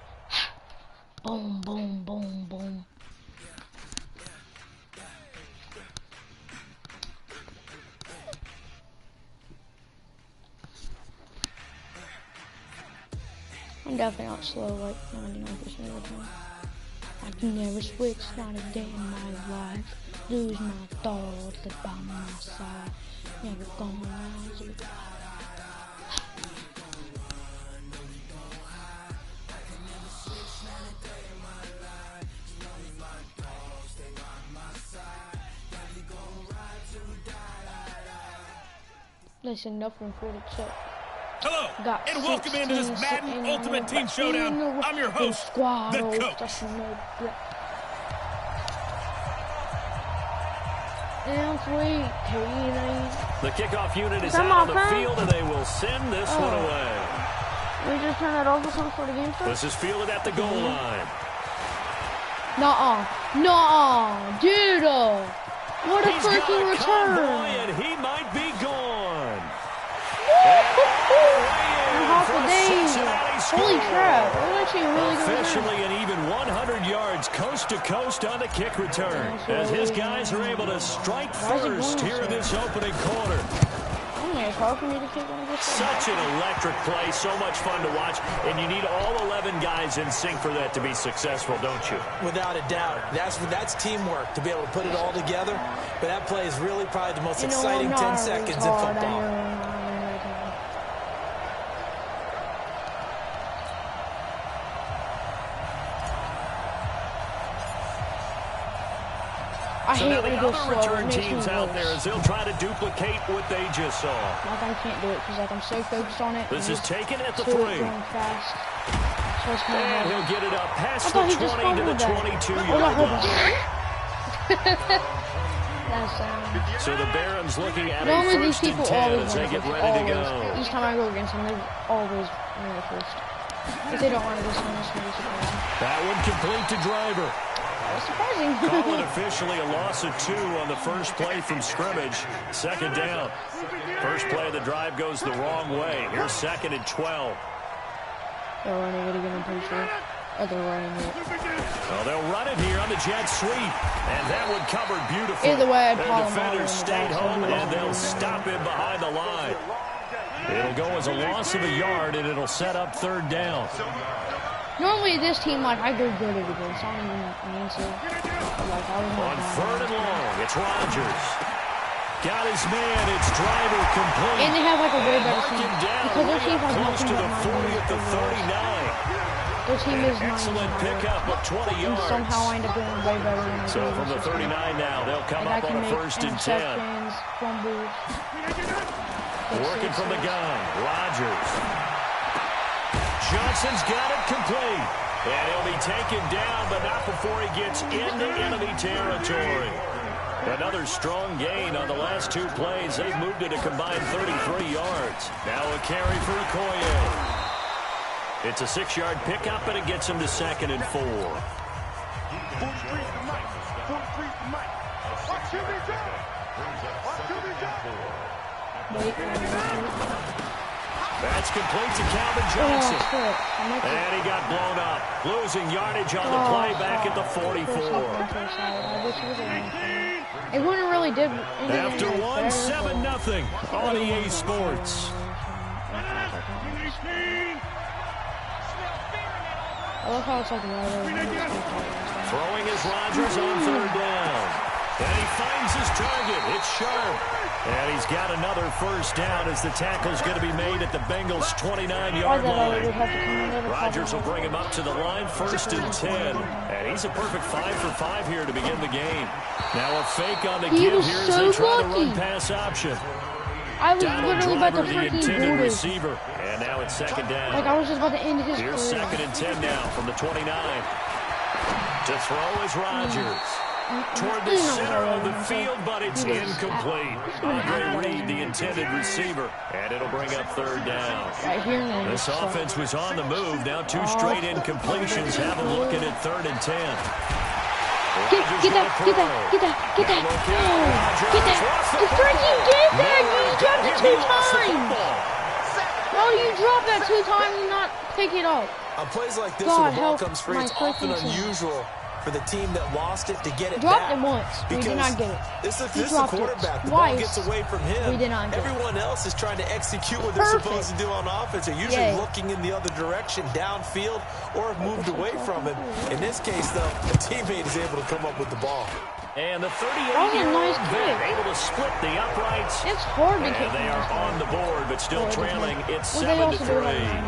Boom, boom, boom, boom. I'm definitely not slow like 99% of the time. I can never switch, not a day in my life. Lose my thoughts, live by my side. Never gonna rise. Listen, nothing for the check. Hello, and welcome into this Madden Ultimate Team Showdown. I'm your host, the Coach. The kickoff unit is out on the field, and they will send this one away. We just turn that over for the game This is fielded at the goal line. Nuh-uh, dude. What a freaking return. And he might be gone. Holy crap. That was actually a really good return. Officially an even 100 yards coast to coast on the kick return. As his guys are able to strike first here in this opening quarter. Such an electric play, so much fun to watch, and you need all 11 guys in sync for that to be successful, don't you? Without a doubt. That's teamwork, to be able to put it all together. But that play is really probably the most exciting 10 seconds in football. So now the other return teams out there as they'll try to duplicate what they just saw. Like I can't do it because like I'm so focused on it. This is taken at the 3. Fast. And he'll get it up past the 20 to the 22-yard line. That's So the Barons looking at normally a these first and people 10 always as they win get first. ready to Always. go. Each time I go against them, they always win the first. If they don't want to, this one is going to be surprising. That one complete to Driver. That was surprising. Call it officially a loss of 2 on the first play from scrimmage. Second down. First play of the drive goes the wrong way. Here's second and 12. They're running it again, I'm pretty sure. Oh, they're running it. Well, they'll run it here on the jet sweep. And that one covered beautifully. Either way, I'd their call them defenders all stayed home, and they'll stop him behind the line. It'll go as a loss of a yard, and it'll set up third down. Normally, this team, like, I go good at against. I don't even mean to. Like, I was On third and long, it's Rodgers. Got his man, it's Driver complete. And they have, like, a way better Mark team. him down Because their team has close nothing to but the 40 at the 39. Their team is not Excellent pickup of 20 and yards. somehow I end up doing way better than I So do from the 39 now, they'll come like, up on a first and 10. Fumbles. Working from the gun, Rodgers. Johnson's got it complete. And he'll be taken down, but not before he gets into enemy territory. Another strong gain on the last 2 plays. They've moved it a combined 33 yards. Now a carry for Okoye. It's a 6-yard pickup, and it gets him to second and 4. 43 to Mike. 43 to Mike. Watch him be done. Watch him be done. That's complete to Calvin Johnson. And he got blown up. Losing yardage on the play back at the 44. It wouldn't really did. After 1-7-0 on EA Sports. I love how it's like Throwing is Rodgers on third down. And he finds his target. It's Sharp. And he's got another first down as the tackle's going to be made at the Bengals' 29-yard line. Rodgers will bring him up to the line, first and 10. And he's a perfect 5 for 5 here to begin the game. Now a fake on the give here as they try the run-pass option. I was Donald literally about to Driver, the freaking intended boot it. receiver. And now it's second down. Like, I was just about to end his Here's career. second and 10 now from the 29. To throw is Rodgers. Toward the center of the field, but it's incomplete. Andre Reed, the intended receiver, and it'll bring up third down. Right here, man. This offense was on the move. Now 2 straight incompletions have them looking at third and 10. Get that. Oh, get that. You freaking get that. You dropped it 2 times. How do you drop that 2 times and not pick it up? On plays like this, God, when the ball help comes free, my it's often freaking team. unusual for the team that lost it to get it Dropped back. it once. We did not get it. This is He the dropped it quarterback. The ball twice. gets away from him. We did not get it. Everyone else is trying to execute what they're supposed to do on offense. They're usually looking in the other direction, downfield, or have moved away from him. In this case, though, a teammate is able to come up with the ball. And the That was a 38-year-old nice vet kick. able to split the uprights. It's hard to kick. And they are on the board, but still trailing. It's Well, they also do 7-3. it.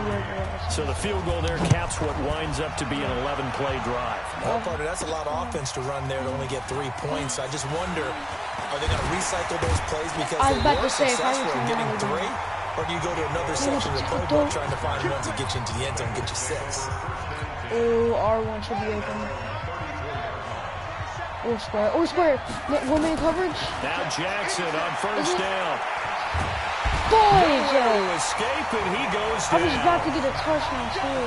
So the field goal there caps what winds up to be an 11-play drive. Well, partner, that's a lot of offense to run there to only get 3 points. I just wonder, are they going to recycle those plays because I was they about were to say, if I successful was in getting him, I would 3? Or do you go to another section of the playbook trying to find ones that get you into the end zone and get you 6? Oh, R1 should be open. Or square. Or square. One-man coverage. Now Jackson on first down. Boys! Oh, escape, and he goes I was about down. to get a touchdown, too.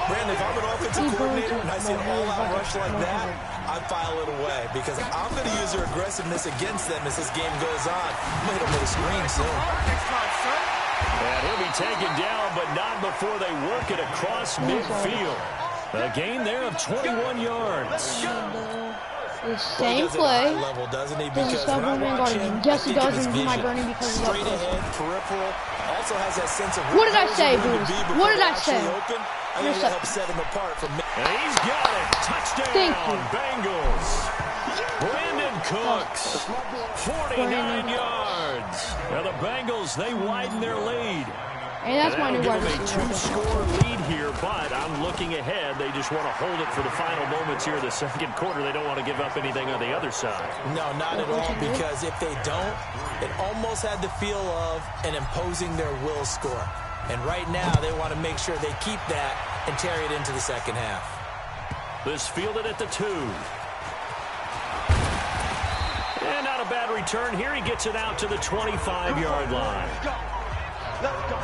Brandon, if I'm an offensive coordinator and I see an all-out rush like that, I file it away because I'm going to use their aggressiveness against them as this game goes on. I'm going to hit them with a screen soon. And he'll be taken down, but not before they work it across midfield. A gain there of 21 yards. The same play. Level, doesn't he? Does he Because stop when I one-man watch guard him, again? Yes, he I think of does, his and he might vision. burn him because of Straight that. ahead, peripheral. Also has that sense of What did I say, where Bruce? to be before What did they're I say? actually open. I think that helps set him apart from me. And he's got it. Touchdown, Thank you. Bengals. Brandon Cooks, 49 yards. Now the Bengals, they widen their lead. And that's my new wide Give them a receiver. 2-score lead here, but I'm looking ahead. They just want to hold it for the final moments here of the second quarter. They don't want to give up anything on the other side. No, not at all, because if they don't, it almost had the feel of an imposing their will score. And right now, they want to make sure they keep that and carry it into the second half. This fielded at the 2. And not a bad return here. He gets it out to the 25-yard line. Let's go.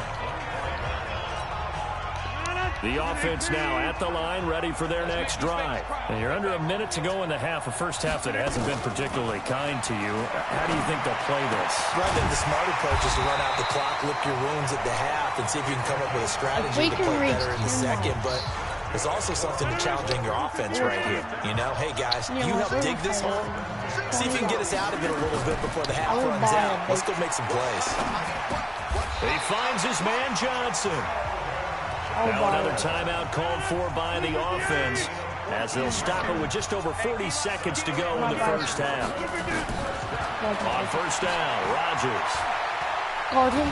The offense now at the line, ready for their next drive. And you're under a minute to go in the half, a first half that hasn't been particularly kind to you. How do you think they'll play this? Well, I think the smart approach is to run out the clock, lick your wounds at the half, and see if you can come up with a strategy to play better in the second. But there's also something to challenging your offense right here. You know, hey, guys, you help dig this hole. See if you can get us out of it a little bit before the half runs out. Let's go make some plays. He finds his man, Johnson. Now another timeout called for by the offense as they'll stop it with just over 40 seconds to go in the first half. On first down, Rodgers. Guard him.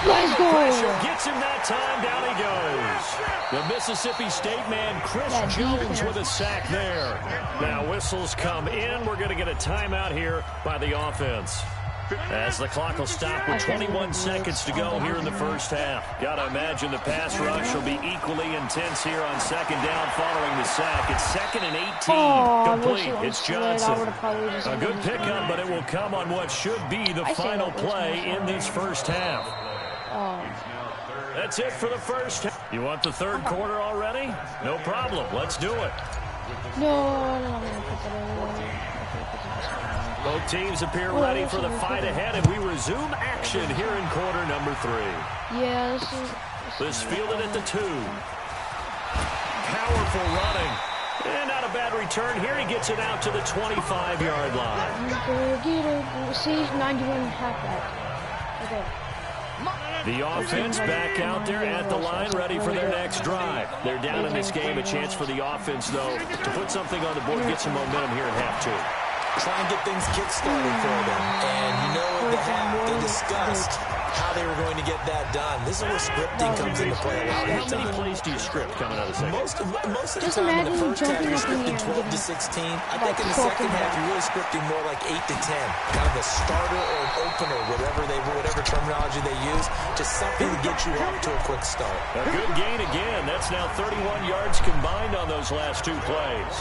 Let's go. Pressure gets him that time. Down he goes. The Mississippi State man, Chris Jones, with a sack there. Now whistles come in. We're going to get a timeout here by the offense. As the clock will stop with 21 seconds to go here in the first half. Got to imagine the pass rush will be equally intense here on second down following the sack. It's 2nd and 18. Complete. It's Johnson. A good pickup, but it will come on what should be the final play in this first half. That's it for the first half. You want the third quarter already? No problem. Let's do it. No. Both teams appear ready for the fight ahead, and we resume action here in quarter number 3. Yeah, this fielded at the 2. Powerful running. And not a bad return here. He gets it out to the 25-yard line. See, 91 halfback. Okay. The offense back out there at the line, ready for their next drive. They're down in this game. A chance for the offense, though, to put something on the board, get some momentum here in half 2. Try and get things kick-started for them. And you know at the half, they discussed how they were going to get that done. This is where scripting comes into play a lot of the time. How many plays do you script coming out of the second? Most of the time in the first half, you're scripting 12 to 16. I think in the second half, you're really scripting more like 8 to 10. Kind of a starter or an opener, whatever terminology they use. Just something to get you off to a quick start. A good gain again. That's now 31 yards combined on those last 2 plays.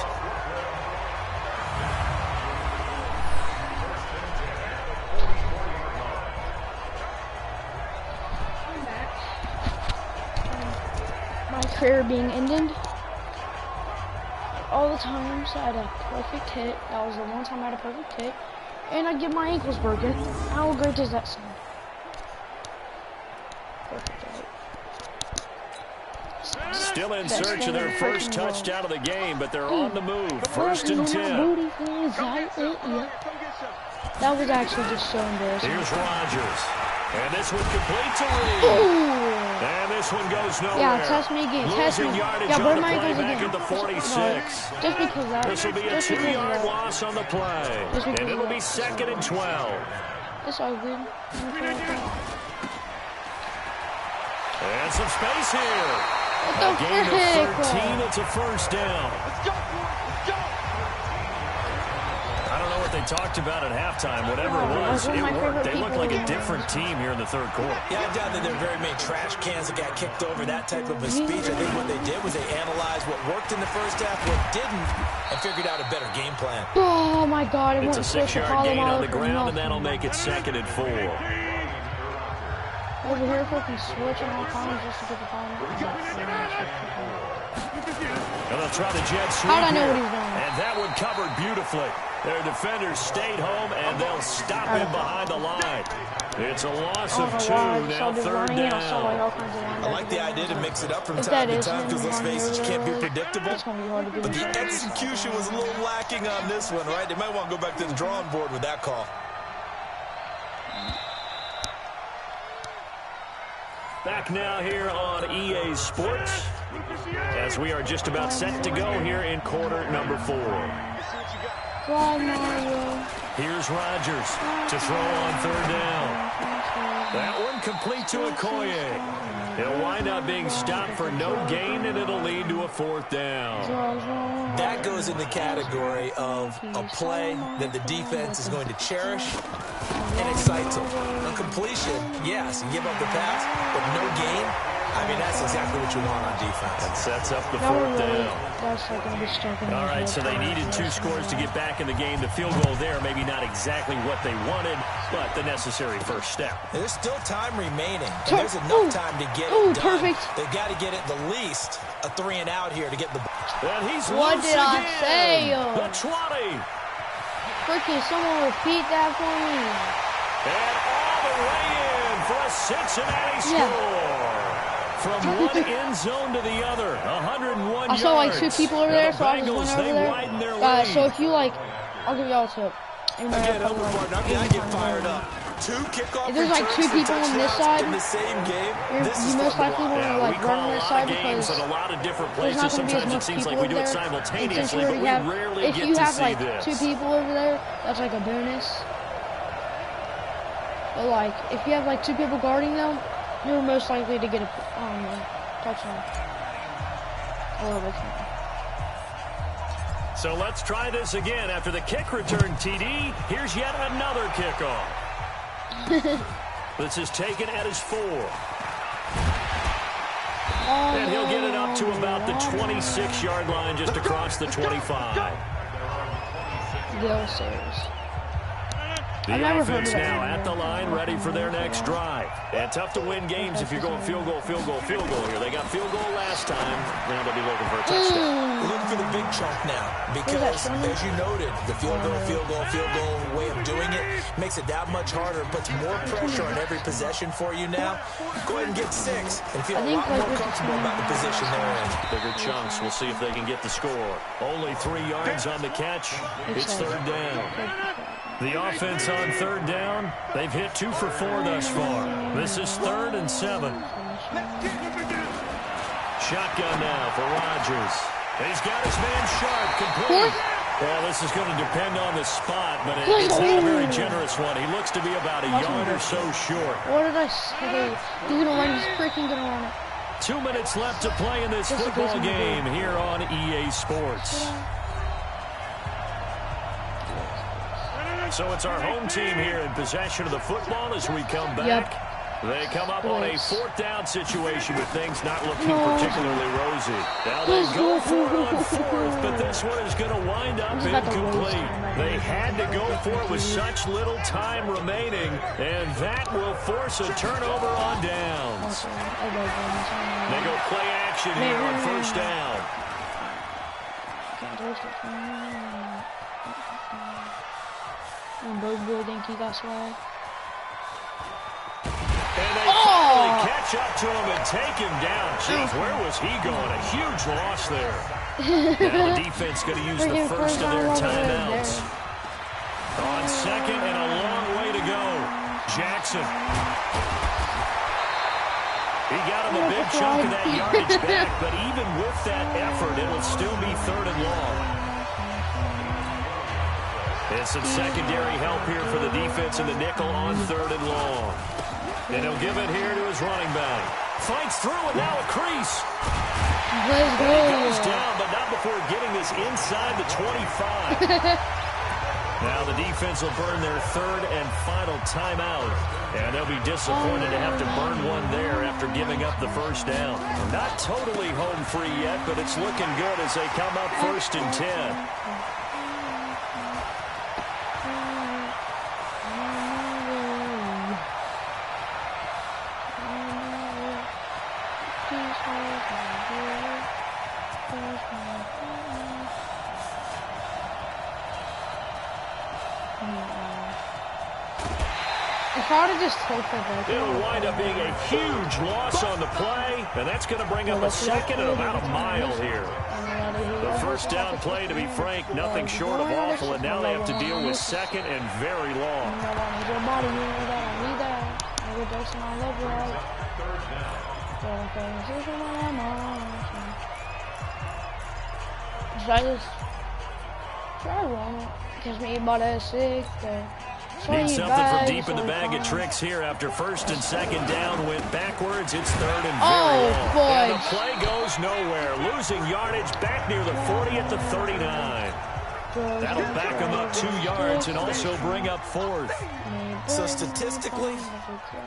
Career being ended. All the times I had a perfect hit. That was the one time I had a perfect hit. And I get my ankles broken. How great does that sound? Perfect hit. Still in search of their first touchdown of the game, but they're on the move. 1st and 10. That was actually just so embarrassing. Here's Rodgers. And this one complete to Reed. And this one goes nowhere. Yeah, test me again. Test me. Yeah, where am I going back at the 46. No, just because that. This will be a 2-yard loss on the play. And it'll be 2nd and 12. It's all good. And some space here. A gain of 13. It's a first down. Let's go. I don't know what they talked about at halftime. Whatever it was, it worked. They looked like a different team here in the third quarter. Yeah, I doubt that there are very many trash cans that got kicked over, that type of a speech. I think what they did was they analyzed what worked in the first half, what didn't, and figured out a better game plan. Oh, my God. It's a 6-yard gain on the ground, and that'll make it 2nd and 4. Over here, fucking switching all times just to get the ball. And they'll try the jet sweep. How'd I know what he's doing? And that one covered beautifully. Their defenders stayed home, and they'll stop him behind the line. It's a loss of 2, now 3rd down. I like the idea to mix it up from time to time because, let's face it, you can't be predictable. But the execution was a little lacking on this one, right? They might want to go back to the drawing board with that call. Back now here on EA Sports as we are just about set to go here in quarter number 4. Here's Rodgers to throw on 3rd down. That one complete to Okoye. He'll wind up being stopped for no gain, and it'll lead to a 4th down. That goes in the category of a play that the defense is going to cherish and excites them. On completion, yes, you give up the pass, but no gain. I mean, that's exactly what you want on defense. And sets up the fourth down. That's like going to be stuck in. All right, so they needed 2 scores to get back in the game. The field goal there, maybe not exactly what they wanted, but the necessary first step. There's still time remaining. And there's enough time to get it done. Perfect. They've got to get it the least a 3 and out here to get the. And he's what loose did I again. say? The 20. Freaking someone repeat that for me. And all the way in for a Cincinnati score. From one end zone to the other, 101 I saw like yards. 2 people over there, so I just went over there. So if you like, I'll give y'all a tip. Again, I get fired up. 2 kickoff if there's like 2 people on this side, in the same game, you most likely want to like run on this side because a lot of different there's not places. going to be as Sometimes it much seems people like we over do it there. simultaneously, but we rarely if get you to have see like this. 2 people over there, that's like a bonus. But like if you have like 2 people guarding them, you're most likely to get a touchdown or a return. So let's try this again. After the kick return TD, here's yet another kickoff. This is taken at his 4. And he'll get it up to about the 26-yard line, just across the 25. Go Stairs. The offense now at the line, ready for their next drive. And tough to win games if you're going field goal here. They got field goal last time. Now they'll be looking for a touchdown. We're looking for the big chunk now because, as you noted, the field goal way of doing it makes it that much harder, puts more pressure on every possession for you now. Go ahead and get 6 and feel a lot more comfortable about the position they're in. Bigger chunks. We'll see if they can get the score. Only 3 yards on the catch. It's 3rd down. The offense on 3rd down, they've hit 2 for 4 thus far. This is 3rd and 7. Shotgun now for Rodgers. He's got his man Sharp complete. Well, this is going to depend on the spot, but it's not a very generous one. He looks to be about a yard or so short. What did I say? He's going to run. He's freaking going to run it. 2 minutes left to play in this football game here on EA Sports. So it's our home team here in possession of the football as we come back. They come up on a 4th down situation with things not looking particularly rosy. Now they go for it on 4th, but this one is going to wind up incomplete. They had to go for it with such little time remaining, and that will force a turnover on downs. They go play action here on 1st down. And Bird Boy think he got swag. And they finally catch up to him and take him down. Jeez, where was he going? A huge loss there. Now the defense going to use the first of their timeouts. On 2nd and a long way to go. Jackson. He got him a big chunk of that yardage back, but even with that effort, it'll still be 3rd and long. And some secondary help here for the defense in the nickel on 3rd and long. And he'll give it here to his running back. Fights through and now a crease. Let's go. And he goes down, but not before getting this inside the 25. Now the defense will burn their 3rd and final timeout. And they'll be disappointed to have to burn one there after giving up the 1st down. Not totally home free yet, but it's looking good as they come up 1st and 10. It'll wind up being a huge loss on the play, and that's going to bring up a 2nd and about a mile here. The 1st down play, to be frank, nothing short of awful, and now they have to deal with 2nd and very long. Need something from deep in the bag of tricks here after 1st and 2nd down went backwards. It's 3rd and very long. And the play goes nowhere. Losing yardage back near the 40 at the 39. That'll back him up 2 yards and also bring up 4th. So statistically,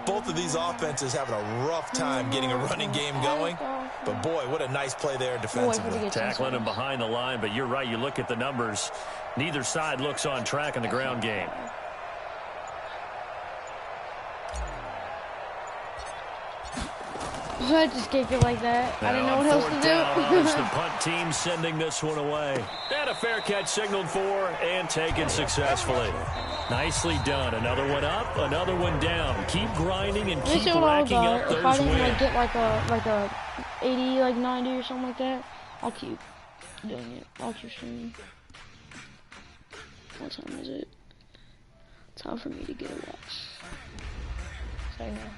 both of these offenses having a rough time getting a running game going. But boy, what a nice play there defensively. Tackling him behind the line, but you're right. You look at the numbers. Neither side looks on track in the ground game. I just kicked it like that. I didn't know what else to do. It's the punt team sending this one away. And a fair catch signaled for and taken successfully. Nicely done. Another one up, another one down. Keep grinding and keep racking up those wins. If I didn't get like a 80, like 90 or something like that, I'll keep doing it. I'll keep streaming. What time is it? Time for me to get a watch. So now.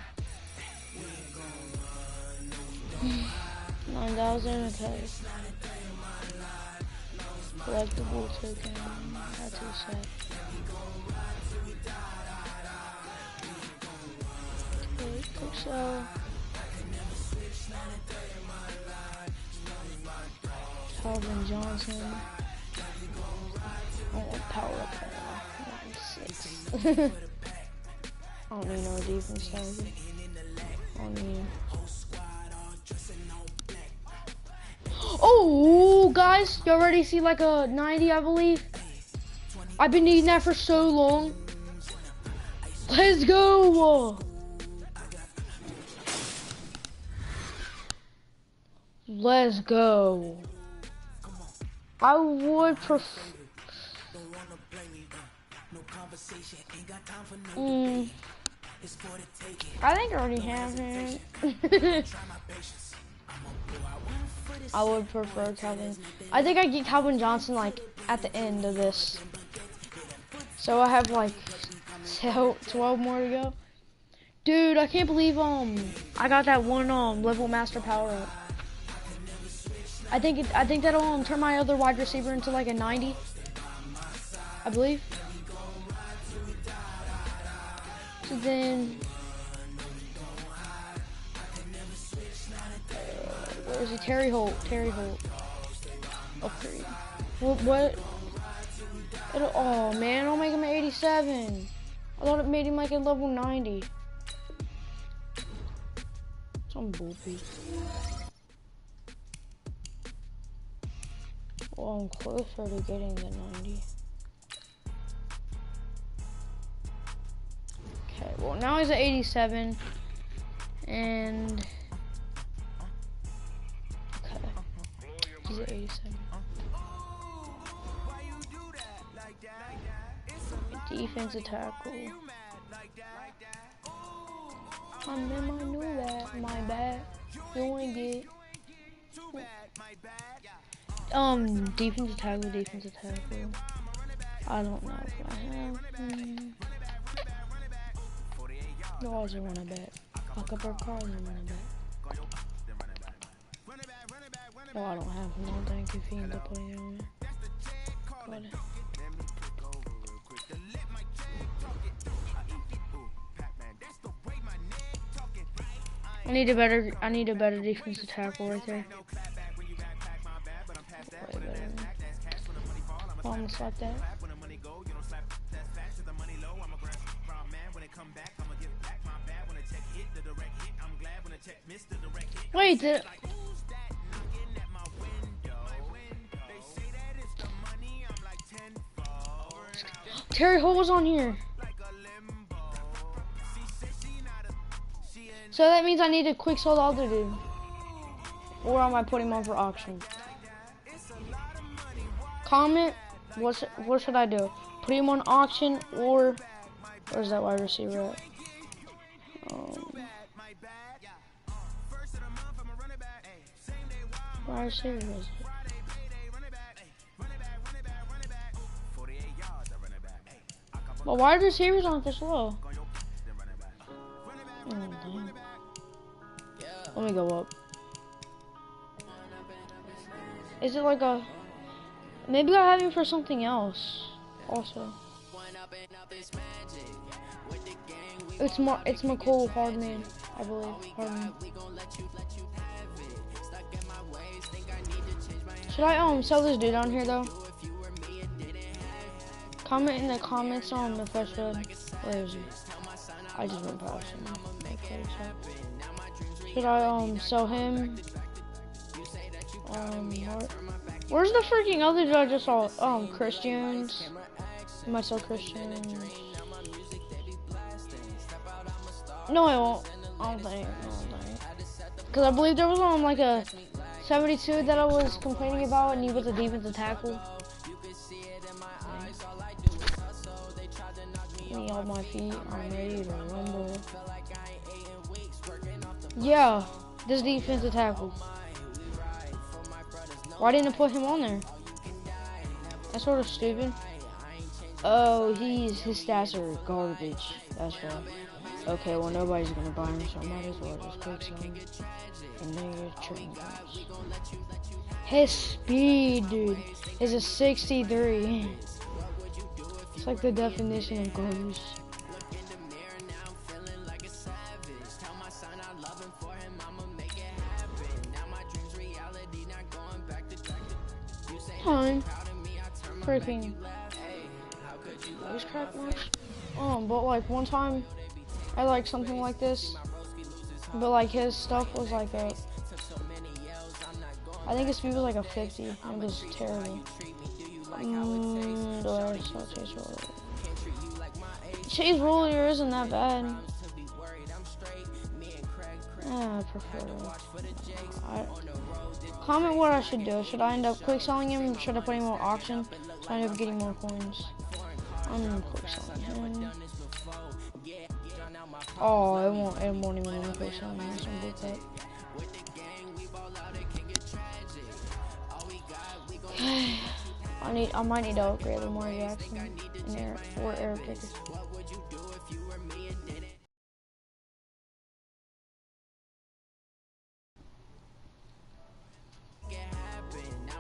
9,000, okay. Collectible token, that's a set. Quick sell. Calvin Johnson. Oh, power up. 6. I don't need no defense target. I don't need. Oh, guys, you already see like a 90, I believe. I've been needing that for so long. Let's go. Let's go. I would prefer. I think I already have him. I would prefer Calvin. I think I get Calvin Johnson like at the end of this. So I have like 12 more to go. Dude, I can't believe I got that one level master power up. I think that'll turn my other wide receiver into like a 90. I believe. So then where is he? Terry Holt. Upgrade. What? Oh man, I'll make him an 87. I thought it made him like a level 90. Some bullshit. Well, I'm closer to getting the 90. Okay, well now he's at 87. And he's at 87. Defensive tackle. I knew that. My bad. You wanna get defensive tackle. I don't know if I have. No, I was a running back. Fuck up our car and running back. Oh, I don't have him. I think if he ends up putting it on there. Got it. I need a better defensive tackle right there. Way better. Almost like that. Wait, Terry Holt was on here. So that means I need to quick sell the other dude. Or am I putting him on for auction? Comment, what should I do? Put him on auction or where's that wide receiver at? Wide receiver is it? But wide receivers aren't this low. Oh, damn. Let me go up. Is it like a... Maybe I have him for something else. Also. It's McCole Hardman, I believe. Hardman. Should I sell this dude down here though? Comment in the comments on the first one. Where is he? I just went past him. Okay, so. Should I sell him? Where's the freaking other dude I just saw? Christians. I might sell Christians. No, I won't. I don't think. Because I believe there was like a 72 that I was complaining about, and he was a defensive tackle. Me on my feet, I'm ready to rumble. Yeah, this defensive tackle. Why didn't I put him on there? That's sort of stupid. Oh, his stats are garbage. That's why. Okay, well nobody's gonna buy him, so I might as well just click some. And then trading cards. His speed, dude, is a 63. It's like the definition of garbage. Time. Freaking. Voice crack much? But like one time, I liked something like this. But like his stuff was like a. I think his speed was like a 50. It was terrible. Chase Roller isn't that bad. Yeah, I prefer it. Comment what I should do. Should I end up quick selling him? Should I put him on auction? So I end up getting more coins. I'm gonna quick selling him. Oh, it won't even let me quick selling him. Some bullcrap. I might need to upgrade Lamar Jackson and Eric Pickers.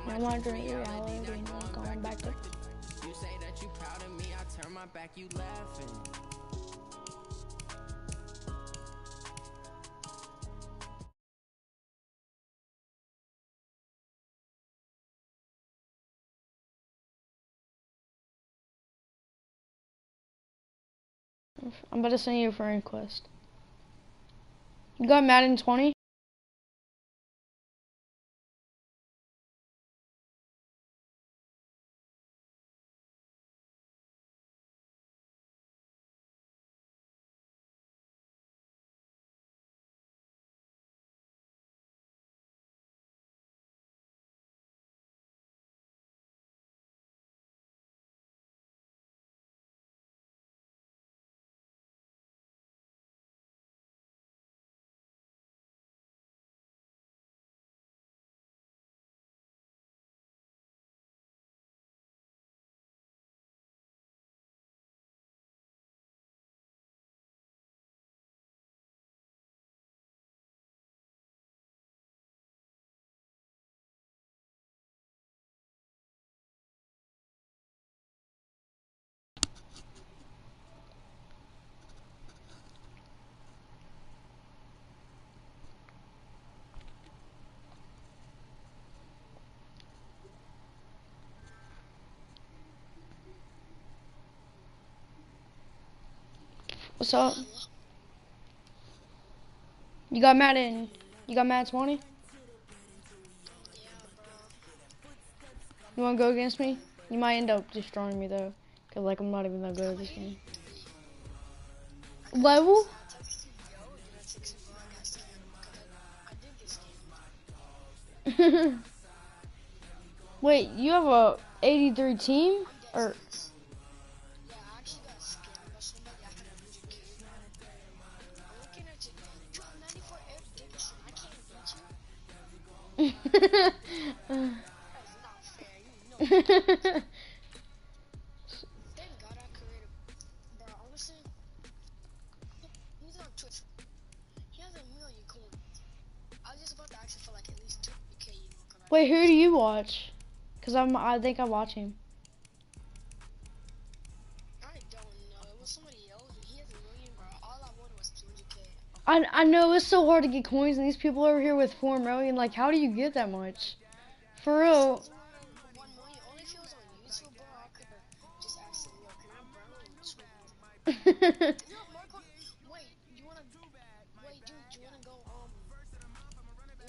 I want to drink reality and going back to. You say that you proud of me, I turn my back, you laughing. I'm about to send you a friend request. You got Madden 20? What's up? You got Madden 20? You wanna go against me? You might end up destroying me though. Cause like I'm not even that good at this game. Level? Wait, you have a 83 team? Or wait, who do you watch? Cause I think I watch him. I don't know. It was somebody else. He has 1 million, bro. All I wanted was 200K. I know it's so hard to get coins, and these people over here with 4 million. Like, how do you get that much? For real. 1 million. Only if it was on YouTube, bro. I could have just asked him. You know, Marco, wait, dude, you wanna go, you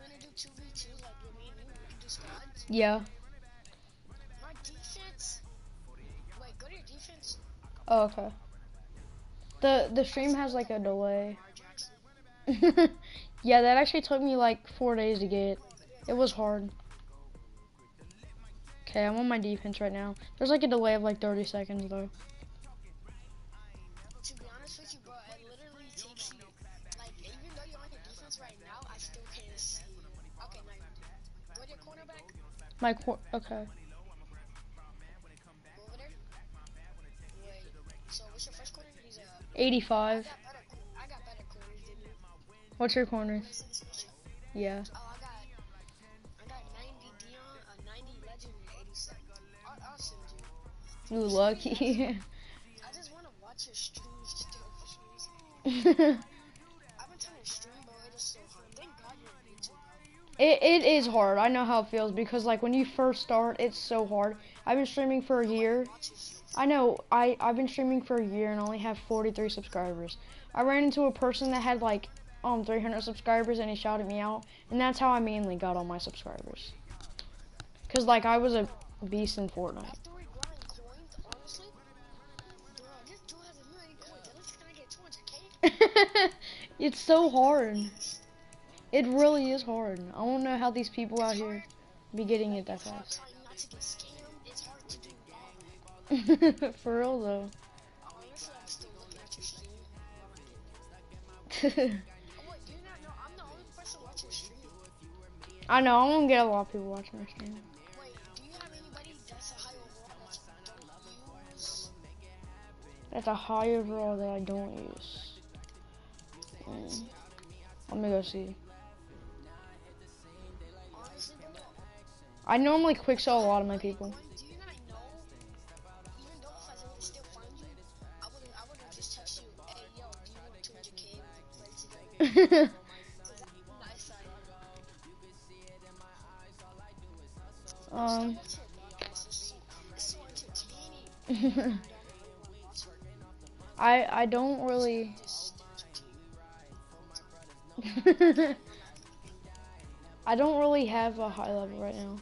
wanna do 2v2 like with me and you? We can do squads. Yeah. My defense, wait, go to your defense. Oh, okay. The stream has like a delay. Yeah, that actually took me like 4 days to get. It was hard. Okay, I'm on my defense right now. There's like a delay of like 30 seconds though. To be honest with you, bro, it literally takes you, like, even though you're on your defense right now, I still can't see you. Okay, now you do. Go to your cornerback. Okay. Go over there. Wait, so what's your first corner? He's 85. I got better corners than you. What's your corners? Yeah. Oh, I got 90 Dion, a 90 Legend, and 87. I'll send you. You lucky. I just want to watch your streams still for some reason. I've been trying to stream, but it is so hard. Thank God you're on YouTube, bro. It is hard. I know how it feels because like when you first start, it's so hard. I've been streaming for a year. I know. I've been streaming for a year and only have 43 subscribers. I ran into a person that had like 300 subscribers and he shouted me out, and that's how I mainly got all my subscribers. Cause like I was a beast in Fortnite. After we grind coins, honestly, bro, this dude has a million coins. At least can I get 200K? It's so hard. It really is hard. I don't know how these people out here be getting it that fast. Trying not to get scammed. It's hard to do that. For real though. Honestly, I'm still looking at your stream. Oh, wait, do you not know I'm the only person watching your stream? I know. I'm gonna get a lot of people watching my stream. Wait, do you have anybody that's a high overall that you don't use? That's a high overall that I don't use. Let me go see. Honestly, bro, I normally quick sell a lot of my people. do you not know? Even though if I would still find you, I would've just text you, hey, yo, do you want 200K? Play together. Nice side. It's so entertaining. I don't really. I don't really have a high level right now.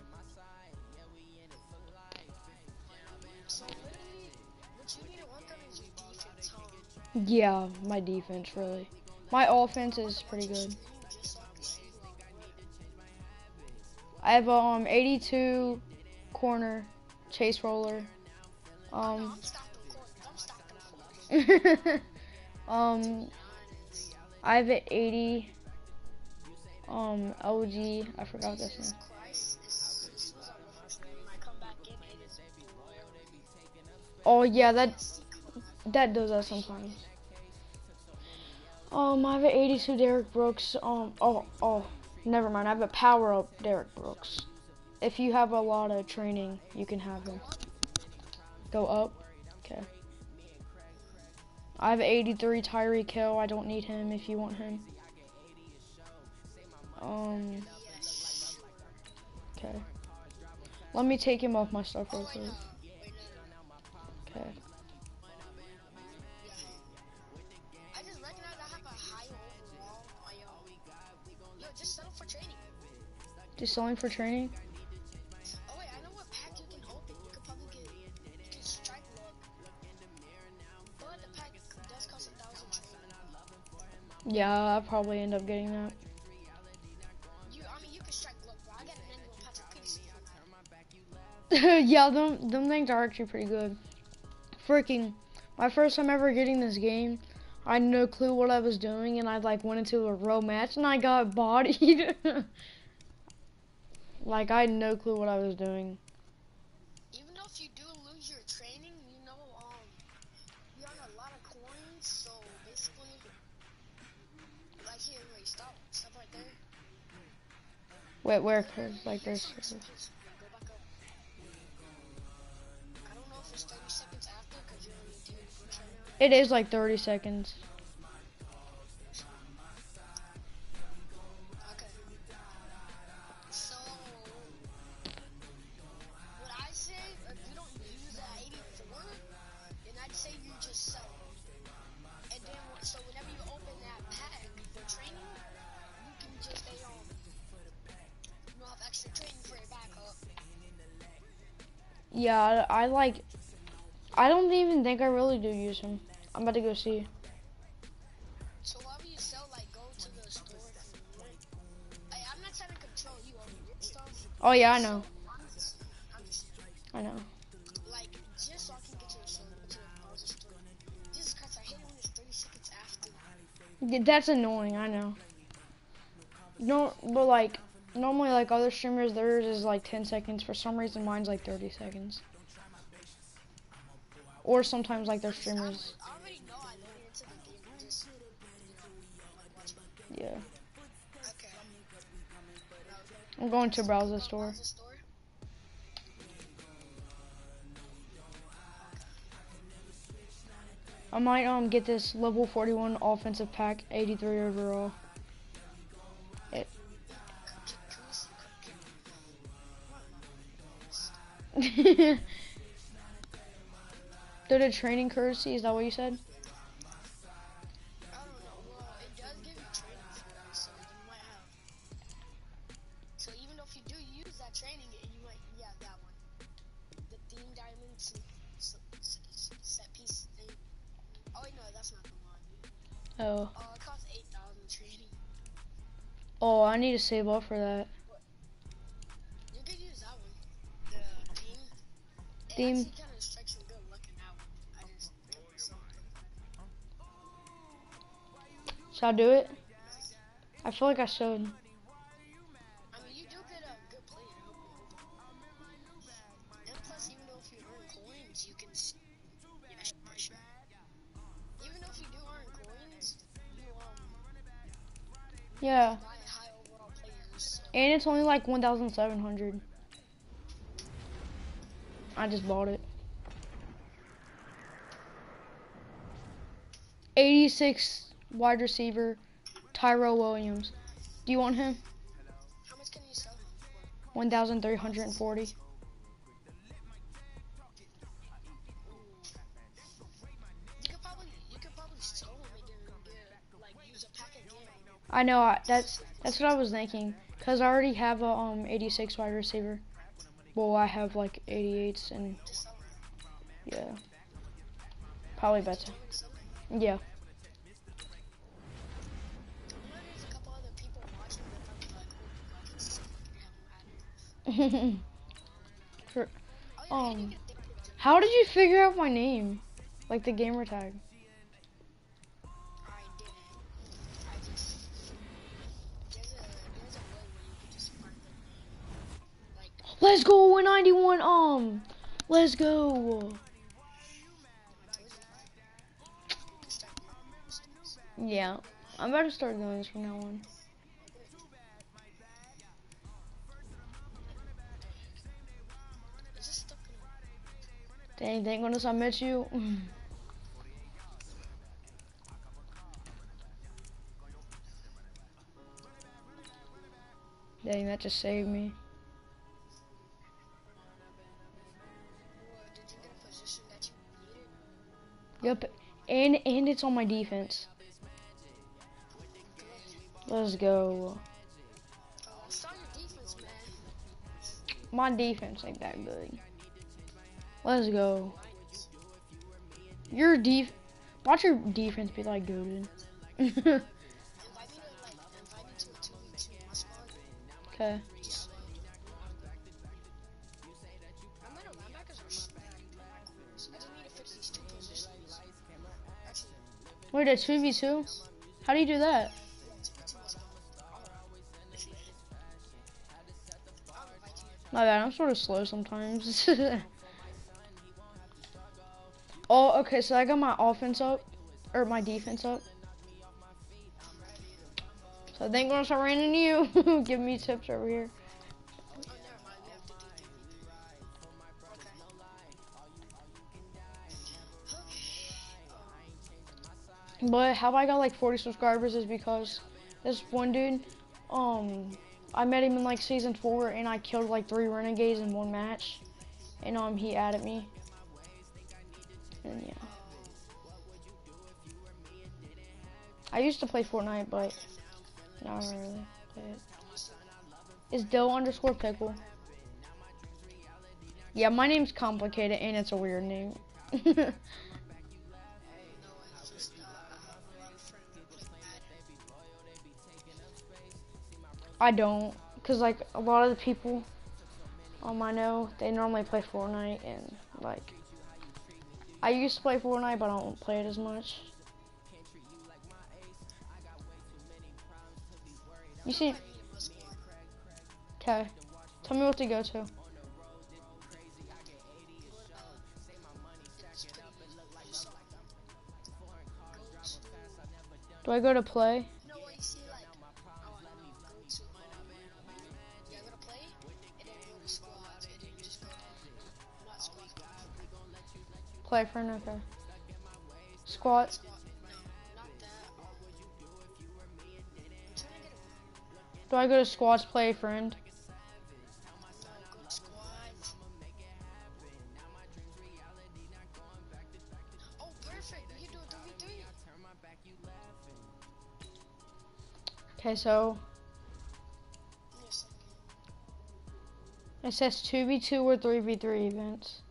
So literally, what you need to work on is your defense, huh? Yeah, my defense really. My offense is pretty good. Just so I can see who I have 82 corner chase roller. I'm stocking corners. I have an 80 LG. I forgot this one. This was on the first game. I come back in, it is Oh yeah, that does that sometimes. I have an 82 Derek Brooks. Never mind. I have a power up Derek Brooks. If you have a lot of training, you can have him. Go up. Okay. I have an 83 Tyreek Hill. I don't need him if you want him. Okay. Let me take him off my stuff real quick. Okay. I just recognize I have a high overall. Yo, just settle for training. Just selling for training? Oh wait, I know what pack you can open. You could probably get, you can strike luck. But the pack does cost 1,000 training. Yeah, I'll probably end up getting that. I mean, you can strike luck, bro. I got an annual Patrick Peterson. Yeah, them things are actually pretty good. Freaking, my first time ever getting this game, I had no clue what I was doing, and I like went into a row match and I got bodied. Like I had no clue what I was doing. Even though if you do lose your training, you know, you're on a lot of coins, so basically, like here, wait, stop right there. Wait, where? Cause like this. Go back up. I don't know if it's 30 seconds after, because you're only doing push right now. It is like 30 seconds. Okay. So, what I say, if you don't use that 84, then I'd say you just sell if they have extra training for your backup. Yeah, I like. I don't even think I really do use him. I'm about to go see. So why would you sell, like, go to the store for more? I'm not trying to control you over your stuff. Oh yeah, I know. I'm just I know. like, just so I can get to the store, go to the browser store. Jesus Christ, I hate it when it's 30 seconds after. That's annoying. I know. No, but like normally, like other streamers, theirs is like 10 seconds. For some reason, mine's like 30 seconds. Or sometimes like their streamers. I already know I loaded into the game. I'm just, like, watching. Yeah. Okay. I'm going to browse the store. Browser store. I might get this level 41 offensive pack, 83 overall. It. Did a training courtesy? Is that what you said? I don't know. Well, it does give you training for it, so you might have. So even though if you do use that training, you might, yeah, that one. The theme diamonds set piece thing. Oh wait, no, that's not the one. Oh. Oh, it costs 8,000 training. Oh, I need to save up for that. You could use that one. The theme. It Theme. actually kind of strikes some good luck in that one. I just don't know something. Should I do it? I feel like I should. I mean, you do get a good play. And plus, even though if you earn coins, you can. Yeah, sure. Even though if you do earn coins, you Yeah. buy high overall players. So. And it's only like 1,700. I just bought it. 86 wide receiver, Tyrell Williams. Do you want him? How much can you sell him for? 1,340. You could probably sell him and get like use a pack again. I know. That's what I was thinking. Cause I already have a 86 wide receiver. Well, I have like 88s and yeah, probably better. Yeah. There's a couple other people watching that probably like, oh, you have him For, Oh, yeah, how did you figure out my name? Like the gamer tag. I didn't. I just there's a way where you can just find the name. Like Let's go 191. Let's go. Yeah, I'm about to start doing this from now on. it's just stuck in Dang, thank goodness I met you. Dang, that just saved me. Did you get a position that you needed? Yep, and it's on my defense. Let's go. Start your defense, man. My defense ain't that good. Let's go. Watch your defense be like goated. Invite me to a 2v2 my squad. Okay. I'm at a linebackers are stacked. I just need to fix these two positions. Actually, Wait, a 2v2? How do you do that? yeah, 2v2 my squad. I'll invite you. My bad, I'm sort of slow sometimes. Oh, okay, so I got my offense up, or my defense up. So I think once I ran into you, give me tips over here. Oh, never mind. We have to do 3v3. Okay. But how I got like 40 subscribers is because this one dude, I met him in like season 4 and I killed like 3 renegades in one match, and he added me. And yeah, I used to play Fortnite, but not really. Is Dill_pickle? Yeah, my name's complicated and it's a weird name. I don't, cause like a lot of the people I know, they normally play Fortnite, and like I used to play Fortnite, but I don't play it as much. You see? Okay. Tell me what to go to. Do I go to play? No, what you see, like, oh, I don't know, go to, yeah, go to play, and then go to squads, and then just go to, not squads, Play friend, okay. Squat. squad, no, not that, I'm trying to get a, Do I go to squads, play friend? no, go to squads. Oh, perfect, we can do a 3v3. Okay, so Give me a second. it says 2v2 or 3v3 events.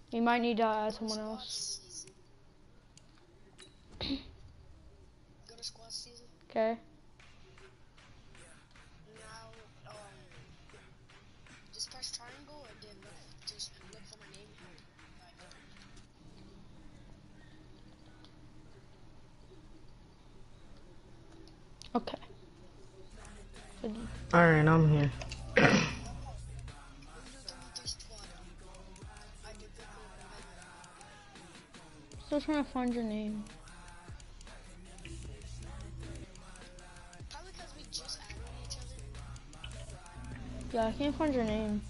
You might need to add someone else. Go to squad season. Okay. Now, just press triangle and then just look for my name. Okay. Alright, I'm here. Still trying to find your name. Probably because we just added each other. Yeah, I can't find your name.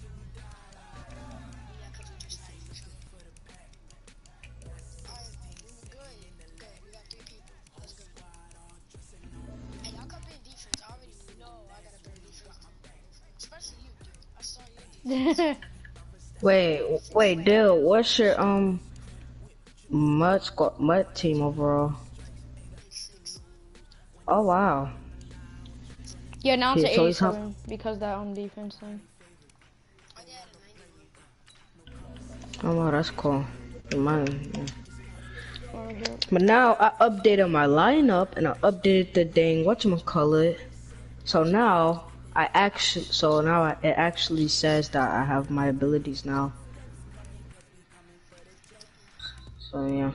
Yeah, because we just added each other. Alright, good. Good. We got 3 people. Let's go. Hey, y'all come in defense. I already know I got a better defense. Especially you, dude. I saw your defense. Wait, Dill, what's your mud team overall? 6. Oh wow. Yeah, now it's Yeah, an so he's 87 because that on defense thing. I got a 91. Oh wow, that's cool. Mine, yeah. Or is it- But now I updated my lineup and I updated the dang whatchamacallit. So now it actually says that I have my abilities now. So yeah.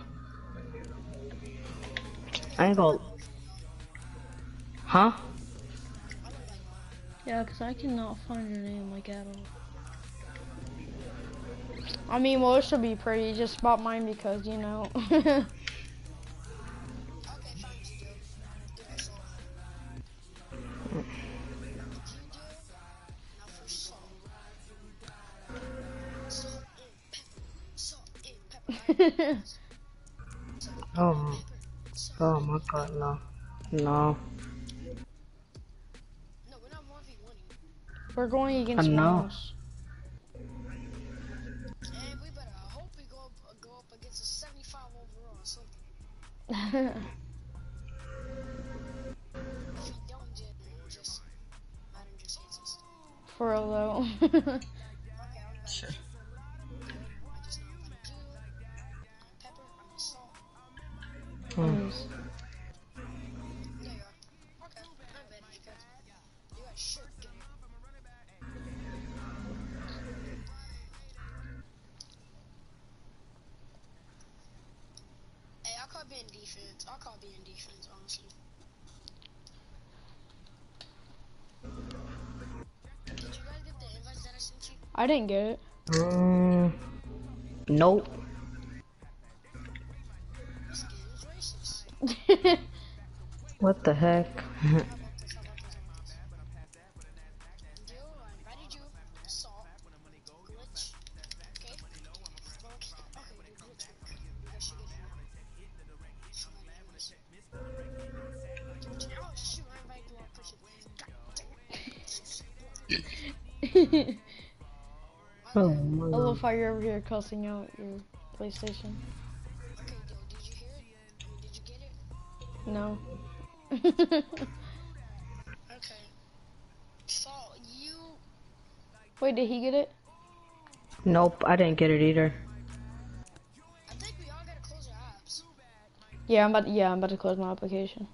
I ain't gonna. Huh? Yeah, because I cannot find your name like at all. I mean, well, it should be pretty. Just spot mine because, you know. Okay, fine, you do. Do that salt. You do. Now for salt. Salt and pepper. Salt and pepper. Oh, oh my god, no. No. No, we're not 1v1. We're going I against know. Mouse. And we better hope we go up against a 75 overall or something. If we don't, just Madden just hates us. For real though. Okay, I just know what to do. I'm pepper, I'm salt. Please. There you are. Okay, I'm ready because you guys should get it. Hey, I'll call being defense. I'll call being defense, honestly. Did you guys get the invites that I sent you? I didn't get it. Nope. This game is racist. What the heck? How about this? Jill, I invited you. Salt. Glitch. Okay. Smoke. Okay, do glitch. You guys should get it now. Oh, shoot, I invited you all person. Oh I my love god. how you're over here cussing out your PlayStation. Okay, did you hear it? I mean, did you get it? No. Wait, did he get it? Nope, I didn't get it either. I think we all gotta close our apps. Yeah, I'm about to close my application.